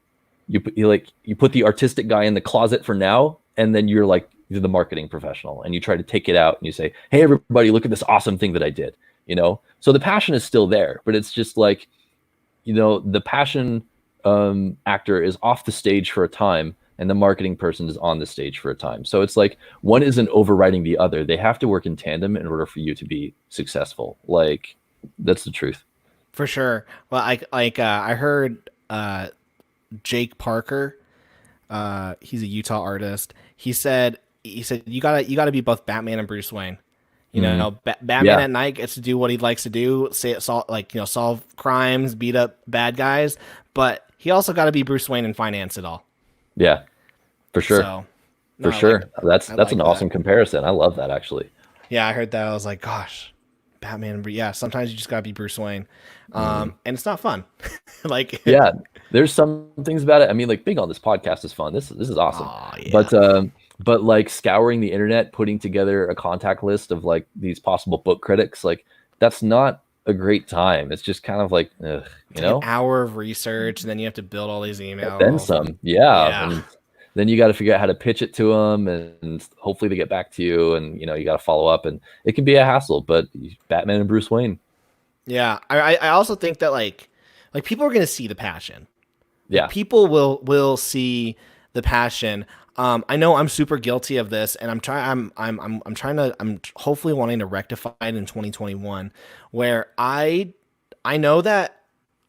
you put the artistic guy in the closet for now, and then you're the marketing professional and you try to take it out and you say, hey everybody, look at this awesome thing that I did, so the passion is still there, but it's just like, the passion actor is off the stage for a time and the marketing person is on the stage for a time. So it's like one isn't overriding the other. They have to work in tandem in order for you to be successful. Like that's the truth. For sure. Well, I heard Jake Parker, he's a Utah artist. He said you gotta be both Batman and Bruce Wayne. Batman at night gets to do what he likes to do, solve crimes, beat up bad guys, but he also got to be Bruce Wayne and finance it all. Yeah, for sure. So, for sure. That's an awesome comparison. I love that actually. Yeah, I heard that. I was like, gosh, Batman. Yeah, sometimes you just gotta be Bruce Wayne, and it's not fun. Yeah, there's some things about it. I mean, like being on this podcast is fun. This is awesome. Yeah. But like scouring the internet, putting together a contact list of like these possible book critics, like that's not a great time. It's just kind of like, an hour of research, and then you have to build all these emails. Then some, yeah. And then you got to figure out how to pitch it to them, and hopefully they get back to you, and you got to follow up, and it can be a hassle. But Batman and Bruce Wayne. Yeah, I also think that like people are going to see the passion. Yeah, people will see the passion. I know I'm super guilty of this, and I'm hopefully wanting to rectify it in 2021, where I know that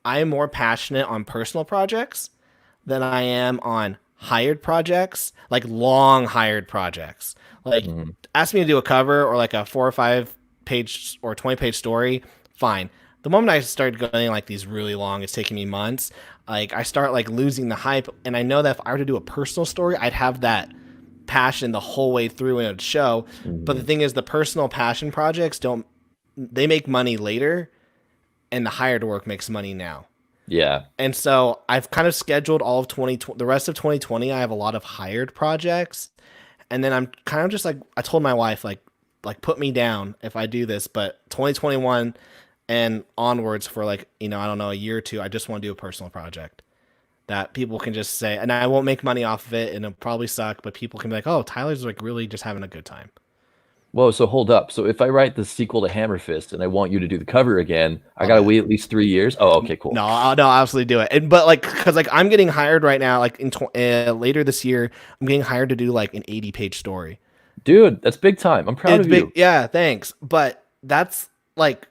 I am more passionate on personal projects than I am on hired projects, like long hired projects. Like ask me to do a cover or like a 4 or 5 page or 20-page story, fine. The moment I started going like these really long, it's taking me months, like I start like losing the hype. And I know that if I were to do a personal story, I'd have that passion the whole way through and it would show. But the thing is, the personal passion projects they make money later, and the hired work makes money now. Yeah. And so I've kind of scheduled all of the rest of 2020. I have a lot of hired projects. And then I'm kind of just like, I told my wife, like put me down if I do this, but 2021 and onwards for like, I don't know, a year or two, I just want to do a personal project that people can just say, and I won't make money off of it and it'll probably suck, but people can be like, oh, Tyler's like really just having a good time. Whoa, so hold up. So if I write the sequel to Hammer Fist and I want you to do the cover again, I gotta wait at least 3 years? Oh, okay, cool. No, I'll absolutely do it. But like, because like I'm getting hired right now, like later this year, I'm getting hired to do like an 80-page story. Dude, that's big time. I'm proud of you. Yeah, thanks. But that's like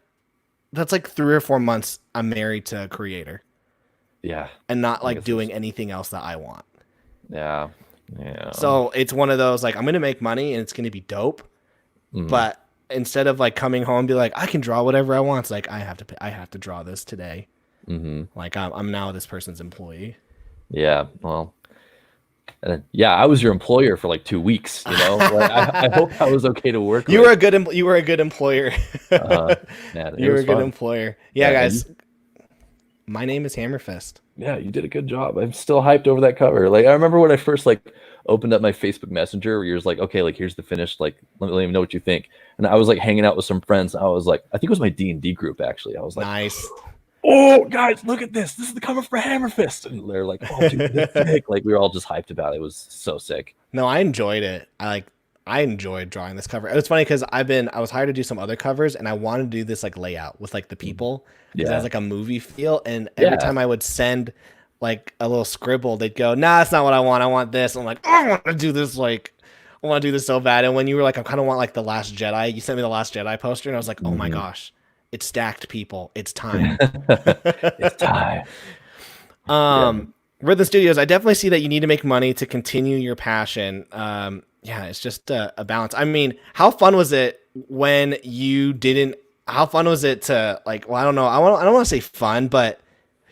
3 or 4 months I'm married to a creator. Yeah. And not like doing anything else that I want. Yeah. Yeah. So it's one of those like I'm gonna make money and it's gonna be dope, Mhm. but instead of like coming home and be like I can draw whatever I want, it's like I have to draw this today. Mhm. Like I'm now this person's employee. Yeah. Well, yeah, I was your employer for like 2 weeks, you know? Like I hope I was okay to work You were with. a good you were a good employer. Man, it You were was a good fun. employer. Yeah, Yeah, and guys. My name is Hammerfist. yeah, you did a good job. I'm still hyped over that cover. Like I remember when I first like opened up my Facebook Messenger where you're just like, okay, like here's the finished, like let me know what you think. And I was like hanging out with some friends. I was like, I think it was my D&D group actually. I was like, Nice. oh guys, look at this. This is the cover for Hammerfist. And they're like, oh dude, that's sick. Like we were all just hyped about it. It was so sick. No, I enjoyed it. I enjoyed drawing this cover. It was funny because I was hired to do some other covers and I wanted to do this like layout with like the Mhm. people because it has Yeah. like a movie feel. And every Yeah. time I would send like a little scribble, they'd go, "Nah, that's not what I want. I want this." I'm like, oh, I want to do this. Like, I want to do this so bad. And when you were like, I kind of want like the Last Jedi, you sent me the Last Jedi poster, and I was like, oh my Mhm. gosh, it's stacked, people. It's time. It's time. Yeah. Um, Rhythm Studios, I definitely see that you need to make money to continue your passion. Yeah, it's just a balance. I mean, how fun was it when you didn't? How fun was it to like? Well, I don't know. I don't want to say fun, but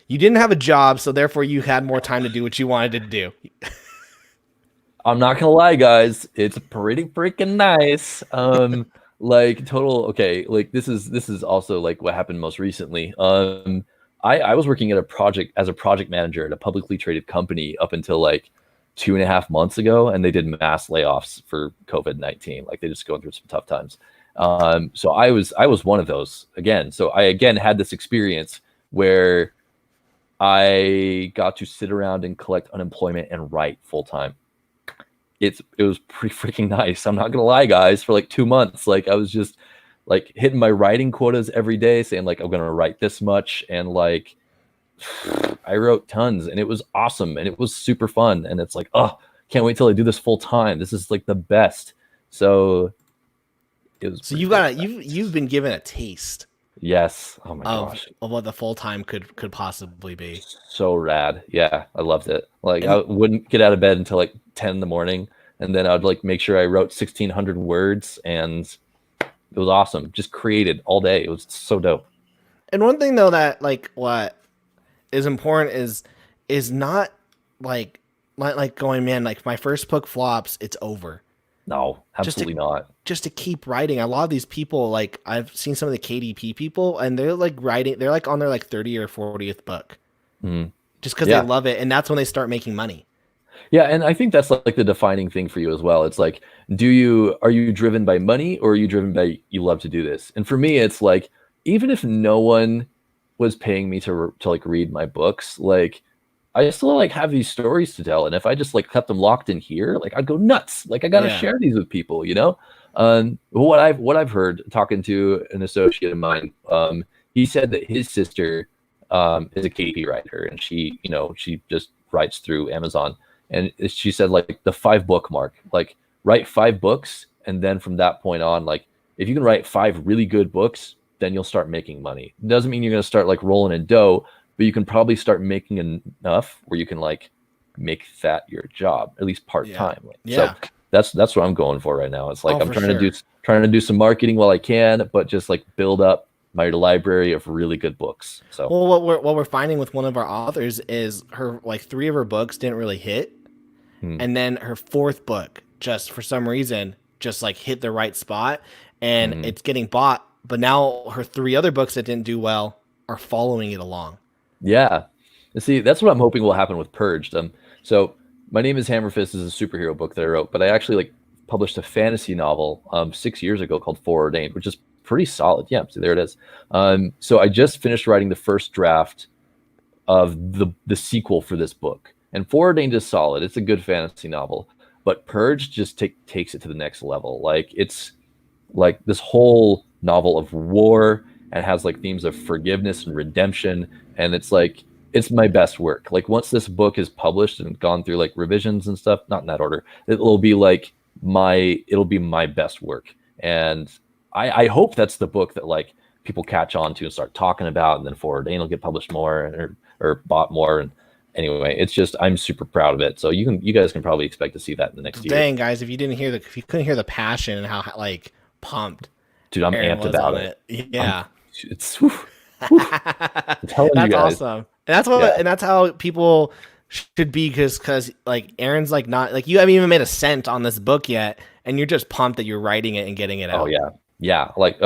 you didn't have a job, so therefore you had more time to do what you wanted to do. I'm not gonna lie, guys. It's pretty freaking nice. Like total. Okay, like this is also like what happened most recently. I was working at a project as a project manager at a publicly traded company up until like 2.5 months ago, and they did mass layoffs for COVID-19. Like they just going through some tough times. So I was one of those again. So I again had this experience where I got to sit around and collect unemployment and write full time. It was pretty freaking nice. I'm not gonna lie, guys. For like 2 months, like I was just like hitting my writing quotas every day, saying like I'm gonna write this much, and like I wrote tons, and it was awesome, and it was super fun, and it's like, oh, can't wait till I do this full time. This is like the best. So it was So pretty freaking you've been given a taste yes. Oh my gosh, of what the full time could possibly be. so rad. Yeah, I loved it. Like I And wouldn't get out of bed until like 10 in the morning, and then I'd like make sure I wrote 1,600 words, and it was awesome. Just created all day. It was so dope. and one thing though that like what is important is not like like going, man, like my first book flops, it's over. No, Just to absolutely not. just to keep writing. A lot of these people, like I've seen some of the KDP people, and they're like writing. They're like on their like 30th or 40th book, Mhm. just because they Yeah. love it, and that's when they start making money. Yeah, and I think that's like the defining thing for you as well. It's like, are you driven by money or are you driven by you love to do this? And for me, it's like even if no one was paying me to like read my books, like I still like have these stories to tell, and if I just like kept them locked in here, like I'd go nuts. Like I got to Yeah, share these with people, you know. What I've heard talking to an associate of mine, he said that his sister is a KP writer, and she just writes through Amazon, and she said like the 5 book mark, like write 5 books, and then from that point on, like if you can write 5 really good books, then you'll start making money. It doesn't mean you're gonna start like rolling in dough, but you can probably start making enough where you can like make that your job at least part yeah, time. So yeah. that's what I'm going for right now. It's like Oh, I'm for trying to do sure. some marketing while I can, but just like build up my library of really good books. So Well, what we're finding with one of our authors is her like three of her books didn't really hit, hmm, and then her fourth book just for some reason just like hit the right spot, and hmm. it's getting bought. But now her three other books that didn't do well are following it along. Yeah. And see, that's what I'm hoping will happen with Purged. So my name is Hammerfist is a superhero book that I wrote, but I actually like published a fantasy novel 6 years ago called Foreordained, which is pretty solid. Yeah, so there it is. So I just finished writing the first draft of the sequel for this book. And Foreordained is solid. It's a good fantasy novel, but Purge just takes it to the next level. Like it's like this whole novel of war and has like themes of forgiveness and redemption, and it's like it's my best work. Like once this book is published and gone through like revisions and stuff, not in that order, it'll be my best work. And I hope that's the book that like people catch on to and start talking about, and then Forward will get published more or bought more. And anyway, it's just I'm super proud of it. So you guys can probably expect to see that in the next year. Dang, guys, if you couldn't hear the passion and how like pumped Dude, I'm Aaron amped was about on it. it. Yeah. It's whew, I'm telling you That's guys. awesome. And that's what Yeah. and that's how people should be because like Aaron's like not like you haven't even made a cent on this book yet and you're just pumped that you're writing it and getting it Oh out. yeah. Yeah. Like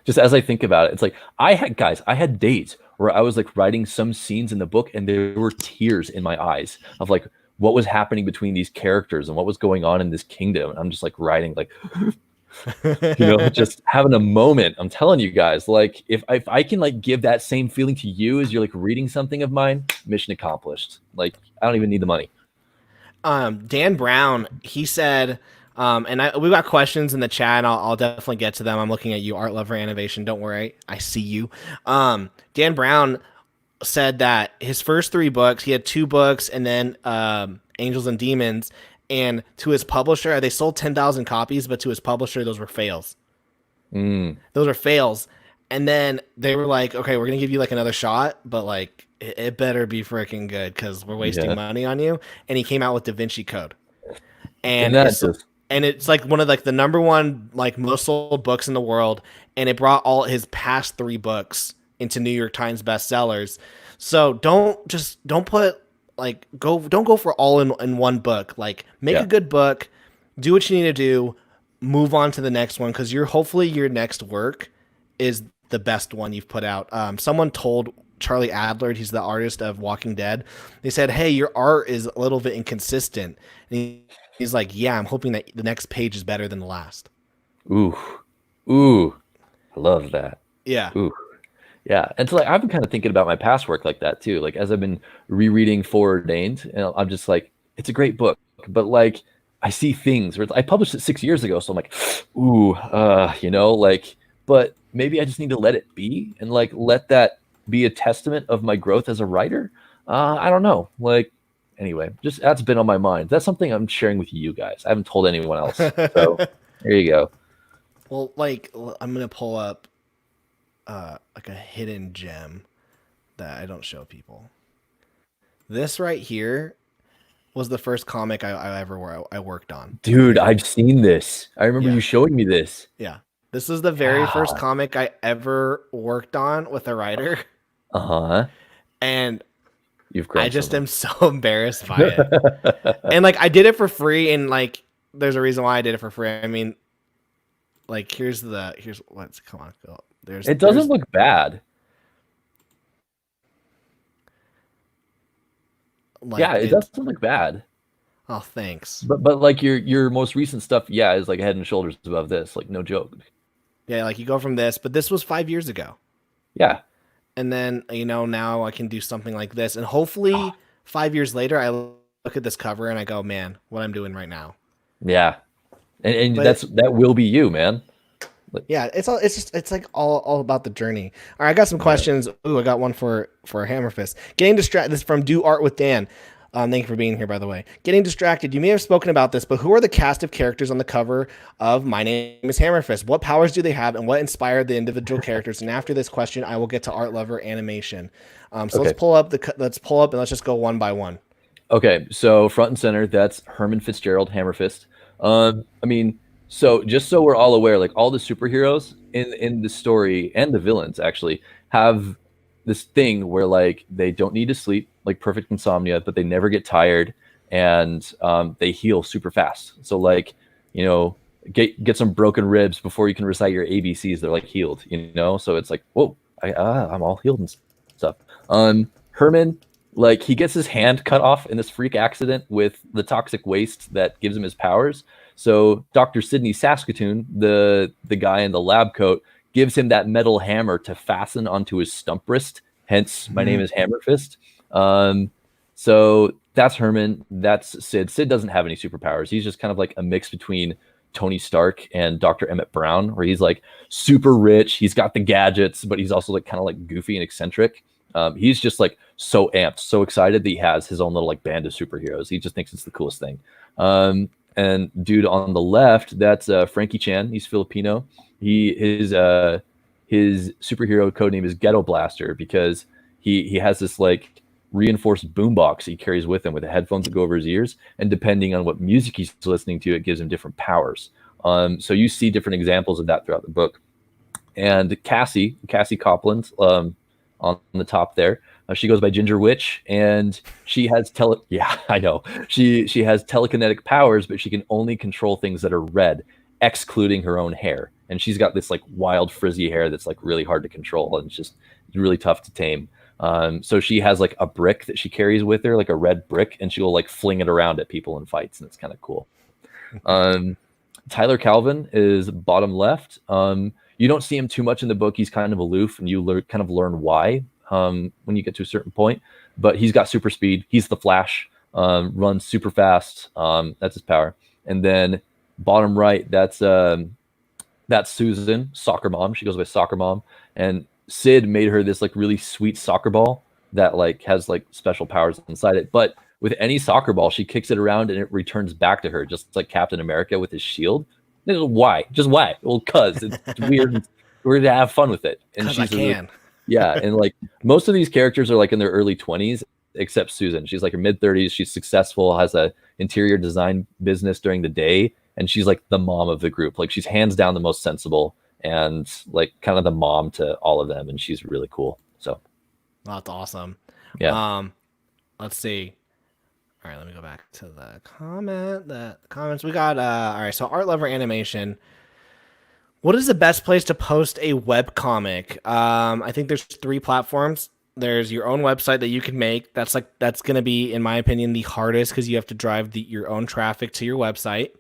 just as I think about it, it's like I had days where I was like writing some scenes in the book and there were tears in my eyes of like what was happening between these characters and what was going on in this kingdom. And I'm just like writing like just having a moment. I'm telling you guys, like if I can like give that same feeling to you as you're like reading something of mine, mission accomplished. Like I don't even need the money. Dan Brown, he said, we got questions in the chat. And I'll definitely get to them. I'm looking at you, Art Lover Animation. Don't worry, I see you. Dan Brown said that his first 3 books, he had 2 books, and then Angels and Demons. And to his publisher, they sold 10,000 copies, but to his publisher, those were fails. Those are fails. And then they were like, okay, we're going to give you like another shot, but like it better be freaking good because we're wasting money on you. And he came out with Da Vinci Code. And it's like one of like the number 1 like most sold books in the world. And it brought all his past 3 books into New York Times bestsellers. So don't go for all in one book. Like make a good book, do what you need to do, move on to the next one because hopefully your next work is the best one you've put out. Someone told Charlie Adler, he's the artist of Walking Dead. They said, "Hey, your art is a little bit inconsistent." And he's like, "Yeah, I'm hoping that the next page is better than the last." Ooh, I love that. Yeah. Ooh. Yeah, and so like I've been kind of thinking about my past work like that too. Like as I've been rereading Foreordained, and I'm just like, it's a great book, but like I see things where I published it 6 years ago, so I'm like, ooh, like, but maybe I just need to let it be and like let that be a testament of my growth as a writer. I don't know. Like, anyway, just that's been on my mind. That's something I'm sharing with you guys. I haven't told anyone else. So there you go. Well, like I'm gonna pull up like a hidden gem that I don't show people. This right here was the first comic I worked on. Dude, I've seen this. I remember you showing me this. Yeah. This is the very first comic I ever worked on with a writer. Uh-huh. And I just am so embarrassed by it. And like I did it for free, and like there's a reason why I did it for free. I mean, like here's what's come on, go. It doesn't look bad. Like, yeah, it doesn't look bad. Oh, thanks. But like your most recent stuff, yeah, is like head and shoulders above this. Like no joke. Yeah, like you go from this, but this was 5 years ago. Yeah. And then now I can do something like this, and hopefully 5 years later, I look at this cover and I go, man, what I'm doing right now. Yeah, and that will be you, man. Yeah, it's like all about the journey. All right, I got some questions. Ooh, I got one for Hammerfist. Getting distracted. This is from Do Art with Dan. Thank you for being here, by the way. Getting distracted. You may have spoken about this, but who are the cast of characters on the cover of My Name is Hammerfist? What powers do they have, and what inspired the individual characters? And after this question, I will get to Art Lover Animation. So let's pull up and let's just go one by one. Okay, so front and center, that's Herman Fitzgerald, Hammerfist. I mean, so just so we're all aware, like all the superheroes in the story and the villains actually have this thing where like they don't need to sleep, like perfect insomnia, but they never get tired, and they heal super fast. So like, get some broken ribs before you can recite your ABCs. They're like healed, So it's like, whoa, I'm all healed and stuff. Herman, like he gets his hand cut off in this freak accident with the toxic waste that gives him his powers. So Dr. Sidney Saskatoon, the guy in the lab coat, gives him that metal hammer to fasten onto his stump wrist. Hence, my name is Hammerfist. So that's Herman. That's Sid. Sid doesn't have any superpowers. He's just kind of like a mix between Tony Stark and Dr. Emmett Brown, where he's like super rich. He's got the gadgets, but he's also like kind of like goofy and eccentric. He's just like so amped, so excited that he has his own little like band of superheroes. He just thinks it's the coolest thing. And dude on the left, that's Frankie Chan. He's Filipino. His superhero code name is Ghetto Blaster because he has this like reinforced boombox he carries with him with the headphones that go over his ears, and depending on what music he's listening to, it gives him different powers. So you see different examples of that throughout the book. And Cassie Copland, on the top there, she goes by Ginger Witch, and she has yeah, I know, she has telekinetic powers, but she can only control things that are red, excluding her own hair. And she's got this like wild frizzy hair that's like really hard to control, and it's just really tough to tame. So she has like a brick that she carries with her, like a red brick, and she'll like fling it around at people in fights, and it's kind of cool. Tyler Calvin is bottom left. You don't see him too much in the book. He's kind of aloof, and you kind of learn why when you get to a certain point. But he's got super speed. He's the Flash. Runs super fast. That's his power. And then bottom right, that's Susan, soccer mom. She goes by soccer mom. And Sid made her this like really sweet soccer ball that like has like special powers inside it. But with any soccer ball, she kicks it around and it returns back to her, just like Captain America with his shield. Why? Just why? Well, cause it's weird. We're gonna have fun with it. And she's yeah, and like most of these characters are like in their early 20s, except Susan. She's like her mid 30s. She's successful, has a interior design business during the day, and she's like the mom of the group. Like she's hands down the most sensible and like kind of the mom to all of them, and she's really cool. So that's awesome. Yeah. Let's see. All right, let me go back to the comments we got. All right, so Art Lover Animation. What is the best place to post a web comic? I think there's 3 platforms. There's your own website that you can make. That's going to be, in my opinion, the hardest because you have to drive your own traffic to your website.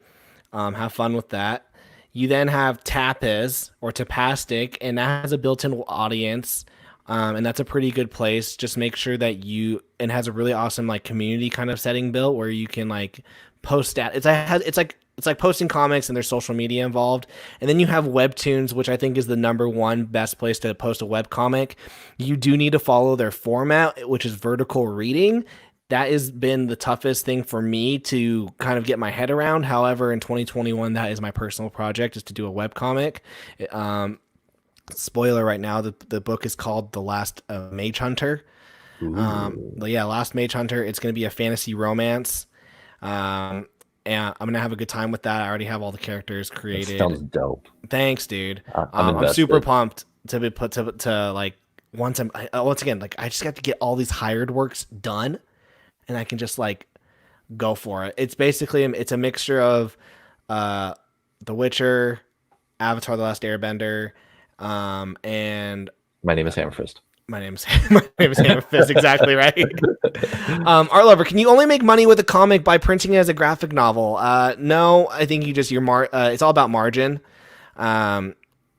Have fun with that. You then have Tapiz or Tapastic, and that has a built-in audience. And that's a pretty good place. Just make sure that it has a really awesome like community kind of setting built where you can like post at it's like posting comics and there's social media involved. And then you have Webtoons, which I think is the #1 best place to post a web comic. You do need to follow their format, which is vertical reading. That has been the toughest thing for me to kind of get my head around. However, in 2021, that is my personal project, is to do a web comic. Spoiler right now, the book is called The Last Mage Hunter. But yeah, Last Mage Hunter. It's going to be a fantasy romance. And I'm going to have a good time with that. I already have all the characters created. That sounds dope. Thanks, dude. I'm super pumped to be put to like once again, like I just got to get all these hired works done and I can just like go for it. It's basically, it's a mixture of The Witcher, Avatar: The Last Airbender, and My Name is Hammerfist. My name is Hammerfist. Exactly right. Art Lover, can you only make money with a comic by printing it as a graphic novel? No, I think you just it's all about margin.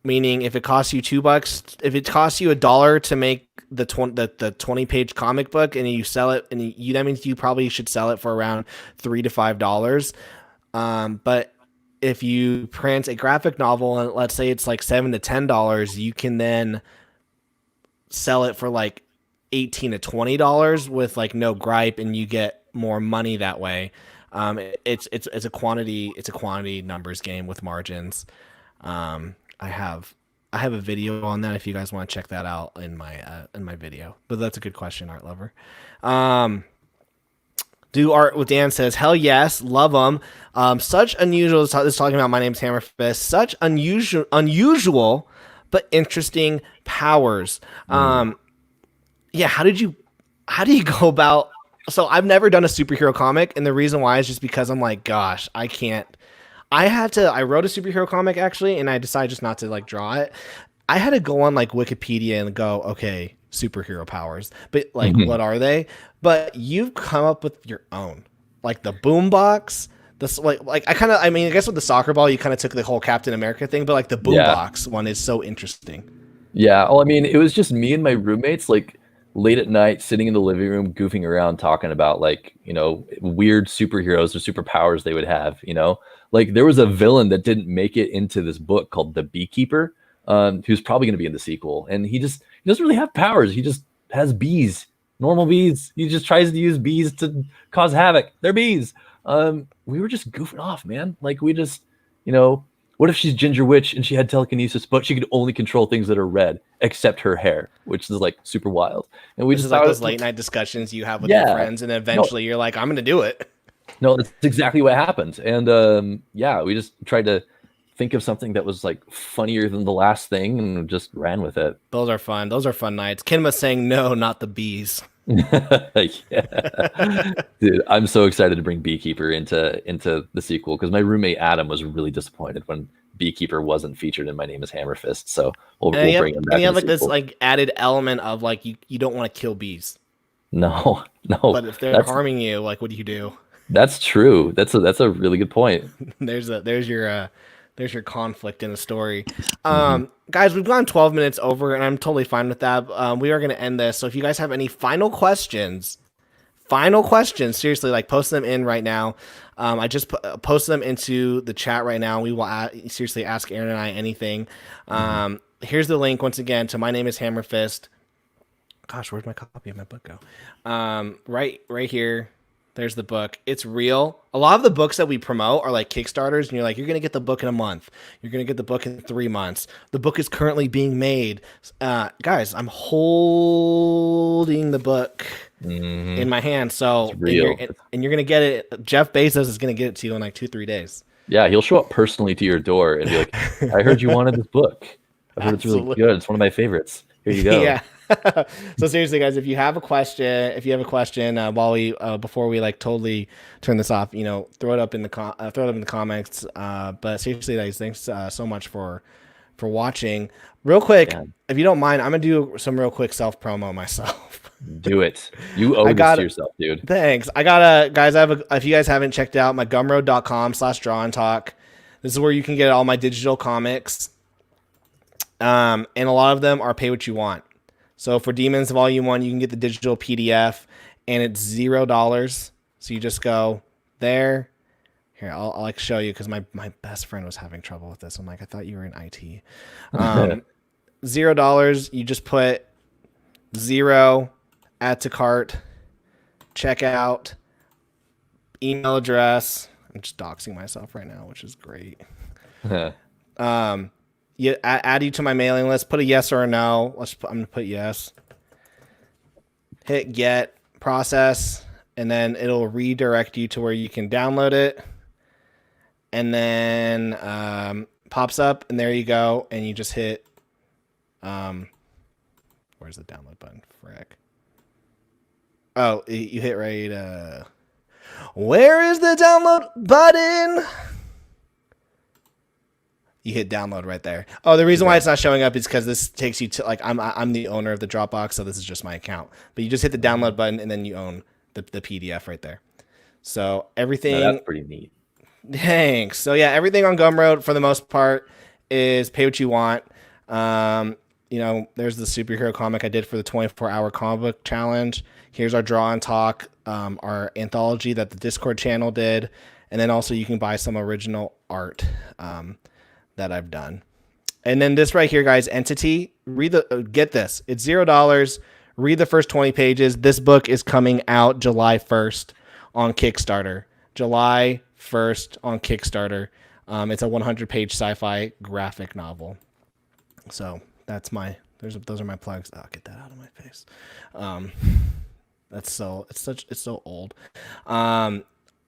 Meaning, if it costs you $2, if it costs you $1 to make the 20-page comic book, and you sell it, and that means you probably should sell it for around $3 to $5. But if you print a graphic novel and let's say it's like $7 to $10, you can then sell it for like $18 to $20 with like no gripe, and you get more money that way. It's a quantity numbers game with margins. I have a video on that if you guys want to check that out in my video. But that's a good question, Art Lover. Do art with Dan says, hell yes, love them. Such unusual. This is talking about My Name's Hammerfist. Such unusual but interesting powers. Yeah, how do you go about? So I've never done a superhero comic, and the reason why is just because I'm like, gosh, I can't. I wrote a superhero comic actually, and I decided just not to like draw it. I had to go on like Wikipedia and go, okay, superhero powers, but like, what are they? But you've come up with your own, like the boombox. This like I guess with the soccer ball, you kind of took the whole Captain America thing, but like the boombox one is so interesting. Yeah, well, I mean, it was just me and my roommates, like late at night, sitting in the living room, goofing around, talking about like, you know, weird superheroes or superpowers they would have. You know, like there was a villain that didn't make it into this book called the Beekeeper, who's probably going to be in the sequel, and he doesn't really have powers. He just has bees, normal bees. He just tries to use bees to cause havoc. They're bees. We were just goofing off, man. Like we just, you know, what if she's Ginger Witch and she had telekinesis, but she could only control things that are red, except her hair, which is like super wild. And we This just is like thought, those late night discussions you have with your friends, and no, eventually you're like, I'm gonna do it. no, that's exactly what happened. And we just tried to think of something that was like funnier than the last thing and just ran with it. Those are fun. Those are fun nights. Ken was saying no, not the bees. Yeah. Dude, I'm so excited to bring Beekeeper into the sequel because my roommate Adam was really disappointed when Beekeeper wasn't featured in My Name is Hammerfist. So we'll bring him back. And you in have the like this sequel. like added element of like you don't want to kill bees, No, but if they're harming you, like what do you do? that's true. That's a really good point. There's your conflict in the story. Mhm. Guys, we've gone 12 minutes over, and I'm totally fine with that. We are going to end this. So if you guys have any final questions, seriously, like post them in right now. I just post them into the chat right now. We will seriously ask Aaron and I anything. Here's the link once again to My Name is Hammerfist. Gosh, where'd my copy of my book go? Right here. There's the book. It's real. A lot of the books that we promote are like Kickstarters, and you're like, you're going to get the book in a month. You're going to get the book in 3 months. The book is currently being made. Guys, I'm holding the book in my hand. So, It's real. and you're going to get it. Jeff Bezos is going to get it to you in like 2-3 days. Yeah, he'll show up personally to your door and be like, I heard you wanted this book. I heard it's really Absolutely. good. It's one of my favorites. Here you go. Yeah. So seriously, guys, if you have a question, while we before we like totally turn this off, throw it up in the comments. But seriously, guys, thanks so much for watching. Real quick, if you don't mind, I'm gonna do some real quick self promo myself. Do it. You owe this to yourself, dude. Thanks. Guys, if you guys haven't checked out my gumroad.com/draw-and-talk, this is where you can get all my digital comics. And a lot of them are pay what you want. So for Demons Volume 1, you can get the digital PDF, and it's $0. So you just go there. Here, I'll like show you because my best friend was having trouble with this. I'm like, I thought you were in IT. $0. You just put 0, add to cart, checkout, email address. I'm just doxing myself right now, which is great. You add you to my mailing list. Put a yes or a no. I'm gonna put yes. Hit get, process, and then it'll redirect you to where you can download it. And then pops up, and there you go. And you just hit. Where's the download button? Frick. Oh, you hit right. Where is the download button? You hit download right there. Oh, the reason why it's not showing up is because this takes you to like I'm the owner of the Dropbox, so this is just my account. But you just hit the download button and then you own the PDF right there. So everything. No, that's pretty neat. Thanks. So yeah, everything on Gumroad for the most part is pay what you want. There's the superhero comic I did for the 24-hour comic book challenge. Here's our draw and talk, our anthology that the Discord channel did, and then also you can buy some original art. That I've done. And then this right here, guys, Entity, get this. It's $0. Read the first 20 pages. This book is coming out July 1st on Kickstarter. July 1st on Kickstarter. It's a 100-page sci-fi graphic novel. So that's those are my plugs. Oh, get that out of my face. It's so old.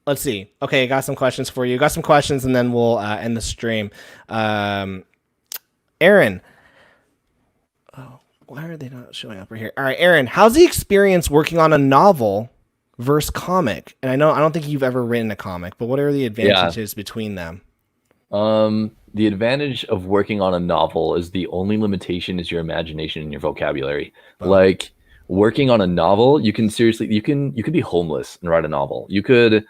Let's see. Okay, I got some questions for you. Got some questions, and then we'll end the stream. Aaron. Oh, why are they not showing up right here? All right, Aaron, how's the experience working on a novel versus comic? And I don't think you've ever written a comic, but what are the advantages between them? The advantage of working on a novel is the only limitation is your imagination and your vocabulary. Like working on a novel, you can be homeless and write a novel. You could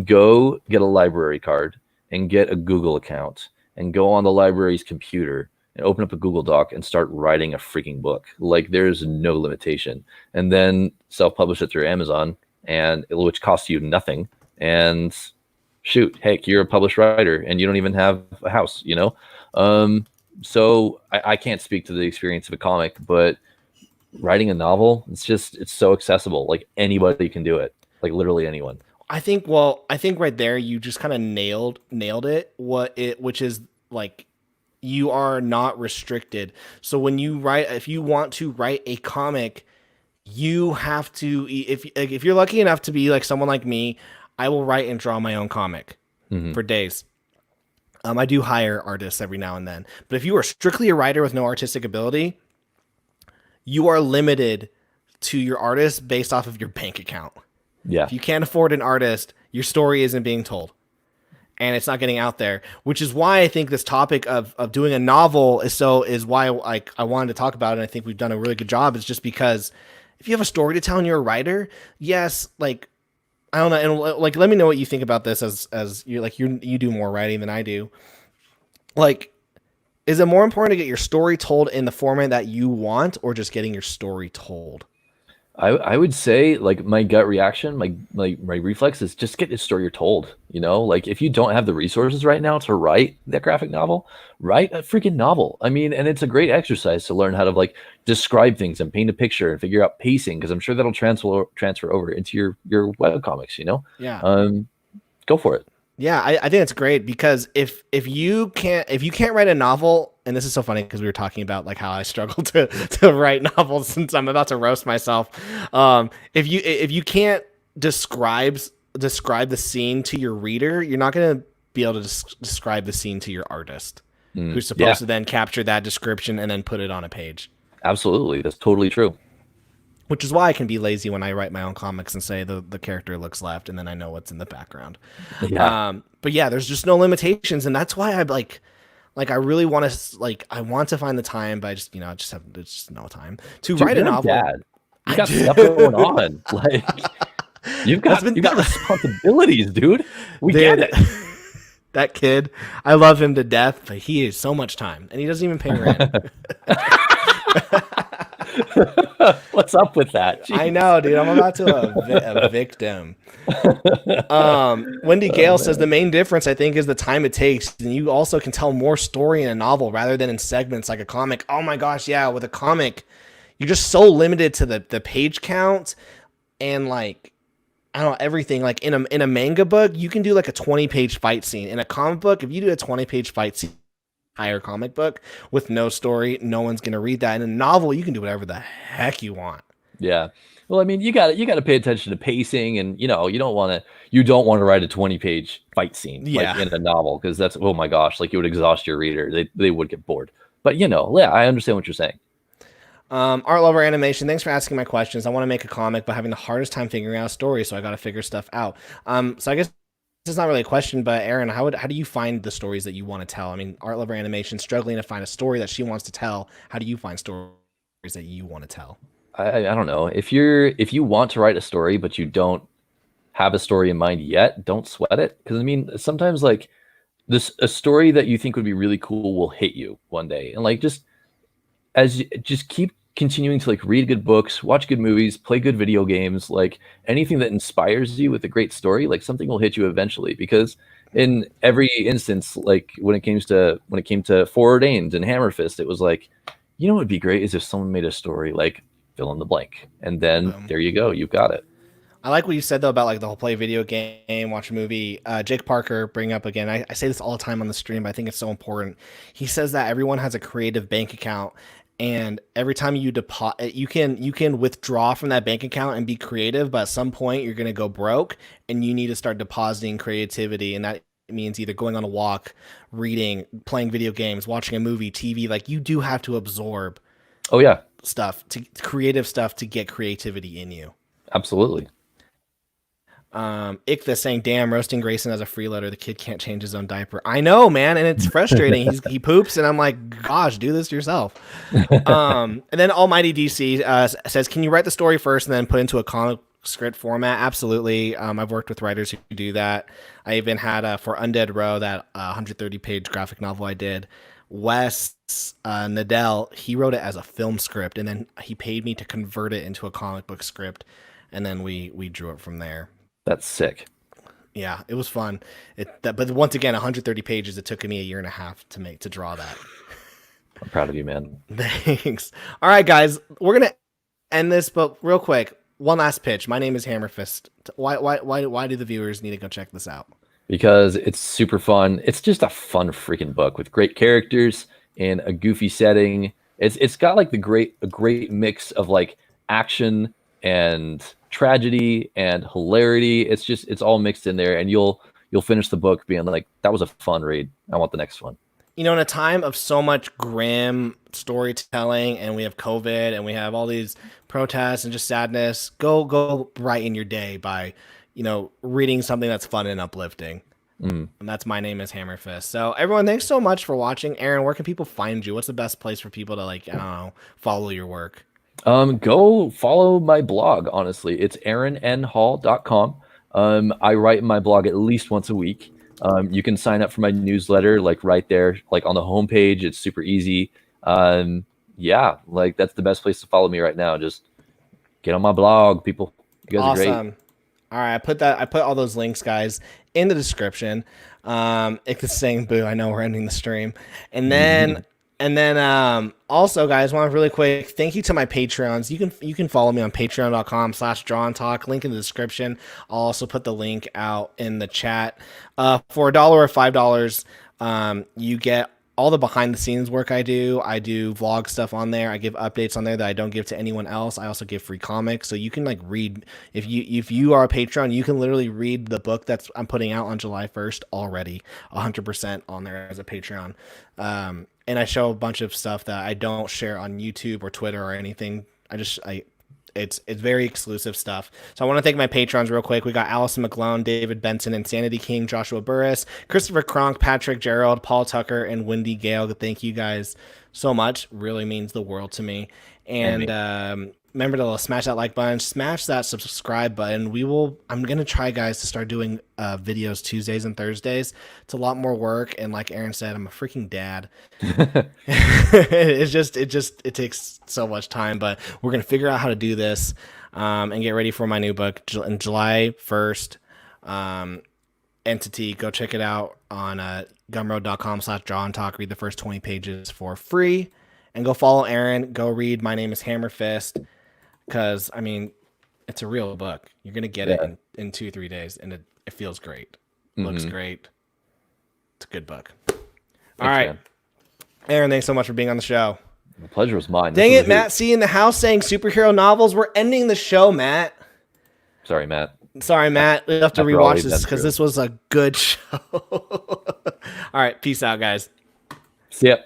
go get a library card and get a Google account and go on the library's computer and open up a Google Doc and start writing a freaking book. Like there's no limitation. And then self-publish it through Amazon, which costs you nothing. And shoot, heck, you're a published writer and you don't even have a house, So I can't speak to the experience of a comic, but writing a novel, it's so accessible. Like anybody can do it. Like literally anyone. I think right there you just kind of nailed it. Which is like you are not restricted. So when you write, if you want to write a comic, you have to, if you're lucky enough to be like someone like me, I will write and draw my own comic for days. I do hire artists every now and then, but if you are strictly a writer with no artistic ability, you are limited to your artist based off of your bank account. Yeah. If you can't afford an artist, your story isn't being told and it's not getting out there, which is why I think this topic of doing a novel is why I wanted to talk about it. And I think we've done a really good job. It's just because if you have a story to tell and you're a writer, yes, like, I don't know. And like, let me know what you think about this as you like, you do more writing than I do. Like, is it more important to get your story told in the format that you want or just getting your story told? I would say like my gut reaction, my reflex is just get the story you're told. Like if you don't have the resources right now to write that graphic novel, write a freaking novel. I mean, and it's a great exercise to learn how to like describe things and paint a picture and figure out pacing, because I'm sure that'll transfer over into your web comics. Yeah. Go for it. Yeah, I think it's great because if you can't write a novel, and this is so funny because we were talking about like how I struggle to write novels since I'm about to roast myself. If you can't describe the scene to your reader, you're not going to be able to describe the scene to your artist, who's supposed to then capture that description and then put it on a page. Absolutely, that's totally true. Which is why I can be lazy when I write my own comics and say the character looks left and then I know what's in the background. Yeah. But yeah, there's just no limitations, and that's why I like I really want to I want to find the time, but I just I just have just no time to write a novel. Dad. You got stuff going on. Like you've got responsibilities, dude. We get it. That kid, I love him to death, but he is so much time and he doesn't even pay rent. What's up with that? Jeez. I know, dude. I'm about to evict him. Wendy Gale says the main difference, I think, is the time it takes. And you also can tell more story in a novel rather than in segments like a comic. Oh my gosh, yeah. With a comic, you're just so limited to the page count and like, I don't know, everything. Like in a manga book, you can do like a 20-page fight scene. In a comic book, if you do a 20-page fight scene, entire comic book with no story, no one's gonna read that. In a novel, you can do whatever the heck you want. Yeah. Well, I mean, you got to pay attention to pacing, and you don't want to write a 20-page fight scene like in a novel, because that's, oh my gosh, like it would exhaust your reader. They would get bored. But yeah, I understand what you're saying. Art Lover Animation, thanks for asking my questions. I want to make a comic, but having the hardest time figuring out a story, so I got to figure stuff out. So I guess this is not really a question, but Aaron, how do you find the stories that you want to tell? I mean, Art Lover Animation struggling to find a story that she wants to tell. How do you find stories that you want to tell? I don't know. If you want to write a story but you don't have a story in mind yet, don't sweat it. Because I mean, sometimes like a story that you think would be really cool will hit you one day, and like just keep continuing to like read good books, watch good movies, play good video games, like anything that inspires you with a great story, like something will hit you eventually. Because in every instance, like when it came to Foreordained and Hammer Fist, it was like, what would be great is if someone made a story like fill in the blank, and then there you go, you've got it. I like what you said though about like the whole play video game, watch a movie. Jake Parker bring up again. I say this all the time on the stream, but I think it's so important. He says that everyone has a creative bank account, and every time you deposit, you can withdraw from that bank account and be creative, but at some point you're going to go broke, and you need to start depositing creativity, and that means either going on a walk, reading, playing video games, watching a movie, TV. Like you do have to absorb. Oh yeah, creative stuff to get creativity in you. Absolutely. Iktha saying, damn, roasting Grayson as a freeloader. The kid can't change his own diaper. I know, man, and it's frustrating. He poops, and I'm like, gosh, do this yourself. And then Almighty DC says, can you write the story first and then put into a comic script format? Absolutely. I've worked with writers who do that. I even had for Undead Row, that 130-page graphic novel I did. Wes Nadell, he wrote it as a film script, and then he paid me to convert it into a comic book script, and then we drew it from there. That's sick. Yeah, it was fun. But once again, 130 pages. It took me a year and a half to draw that. I'm proud of you, man. Thanks. All right, guys, we're gonna end this, but real quick, one last pitch. My name is Hammerfist. Why do the viewers need to go check this out? because it's super fun. It's just a fun freaking book with great characters in a goofy setting. It's got like a great mix of like action and tragedy and hilarity. It's all mixed in there, and you'll finish the book being like, that was a fun read. I want the next one. You know, in a time of so much grim storytelling, and we have COVID, and we have all these protests and just sadness, go brighten your day by, reading something that's fun and uplifting. Mm. And that's My Name is Hammerfist. So everyone, thanks so much for watching. Aaron, where can people find you? What's the best place for people to, like, I don't know, follow your work? Go follow my blog, honestly. It's aaronnhall.com. I write in my blog at least once a week. You can sign up for my newsletter, like right there, like on the homepage. It's super easy. Yeah, like that's the best place to follow me right now. Just get on my blog, people. You guys are great. Awesome. All right, I put all those links, guys, in the description. It's saying boo. I know we're ending the stream, and then also, guys, want to really quick thank you to my Patreons. You can follow me on patreon.com/drawandtalk. Link in the description. I'll also put the link out in the chat. For $1 or $5, you get all the behind the scenes work I do. I do vlog stuff on there. I give updates on there that I don't give to anyone else. I also give free comics, so you can like read. If you are a Patreon, you can literally read the book I'm putting out on July 1st already, 100% on there as a Patreon. And I show a bunch of stuff that I don't share on YouTube or Twitter or anything. It's very exclusive stuff. So I want to thank my patrons real quick. We got Allison McGlone, David Benson, Insanity King, Joshua Burris, Christopher Kronk, Patrick Gerald, Paul Tucker, and Wendy Gale. Thank you guys so much. Really means the world to me. And remember to smash that like button, smash that subscribe button. I'm going to try, guys, to start doing videos Tuesdays and Thursdays. It's a lot more work. And like Aaron said, I'm a freaking dad. It takes so much time, but we're going to figure out how to do this and get ready for my new book in July 1st. Entity, go check it out on gumroad.com/drawandtalk. Read the first 20 pages for free. And go follow Aaron. Go read My Name is Hammerfist. Because, I mean, it's a real book. You're going to get it in 2-3 days, and it feels great. Looks great. It's a good book. All right. Man. Aaron, thanks so much for being on the show. The pleasure was mine. Dang it, Matt C in the house saying superhero novels. We're ending the show, Matt. Sorry, Matt. We have to rewatch this because this was a good show. All right. Peace out, guys. See ya.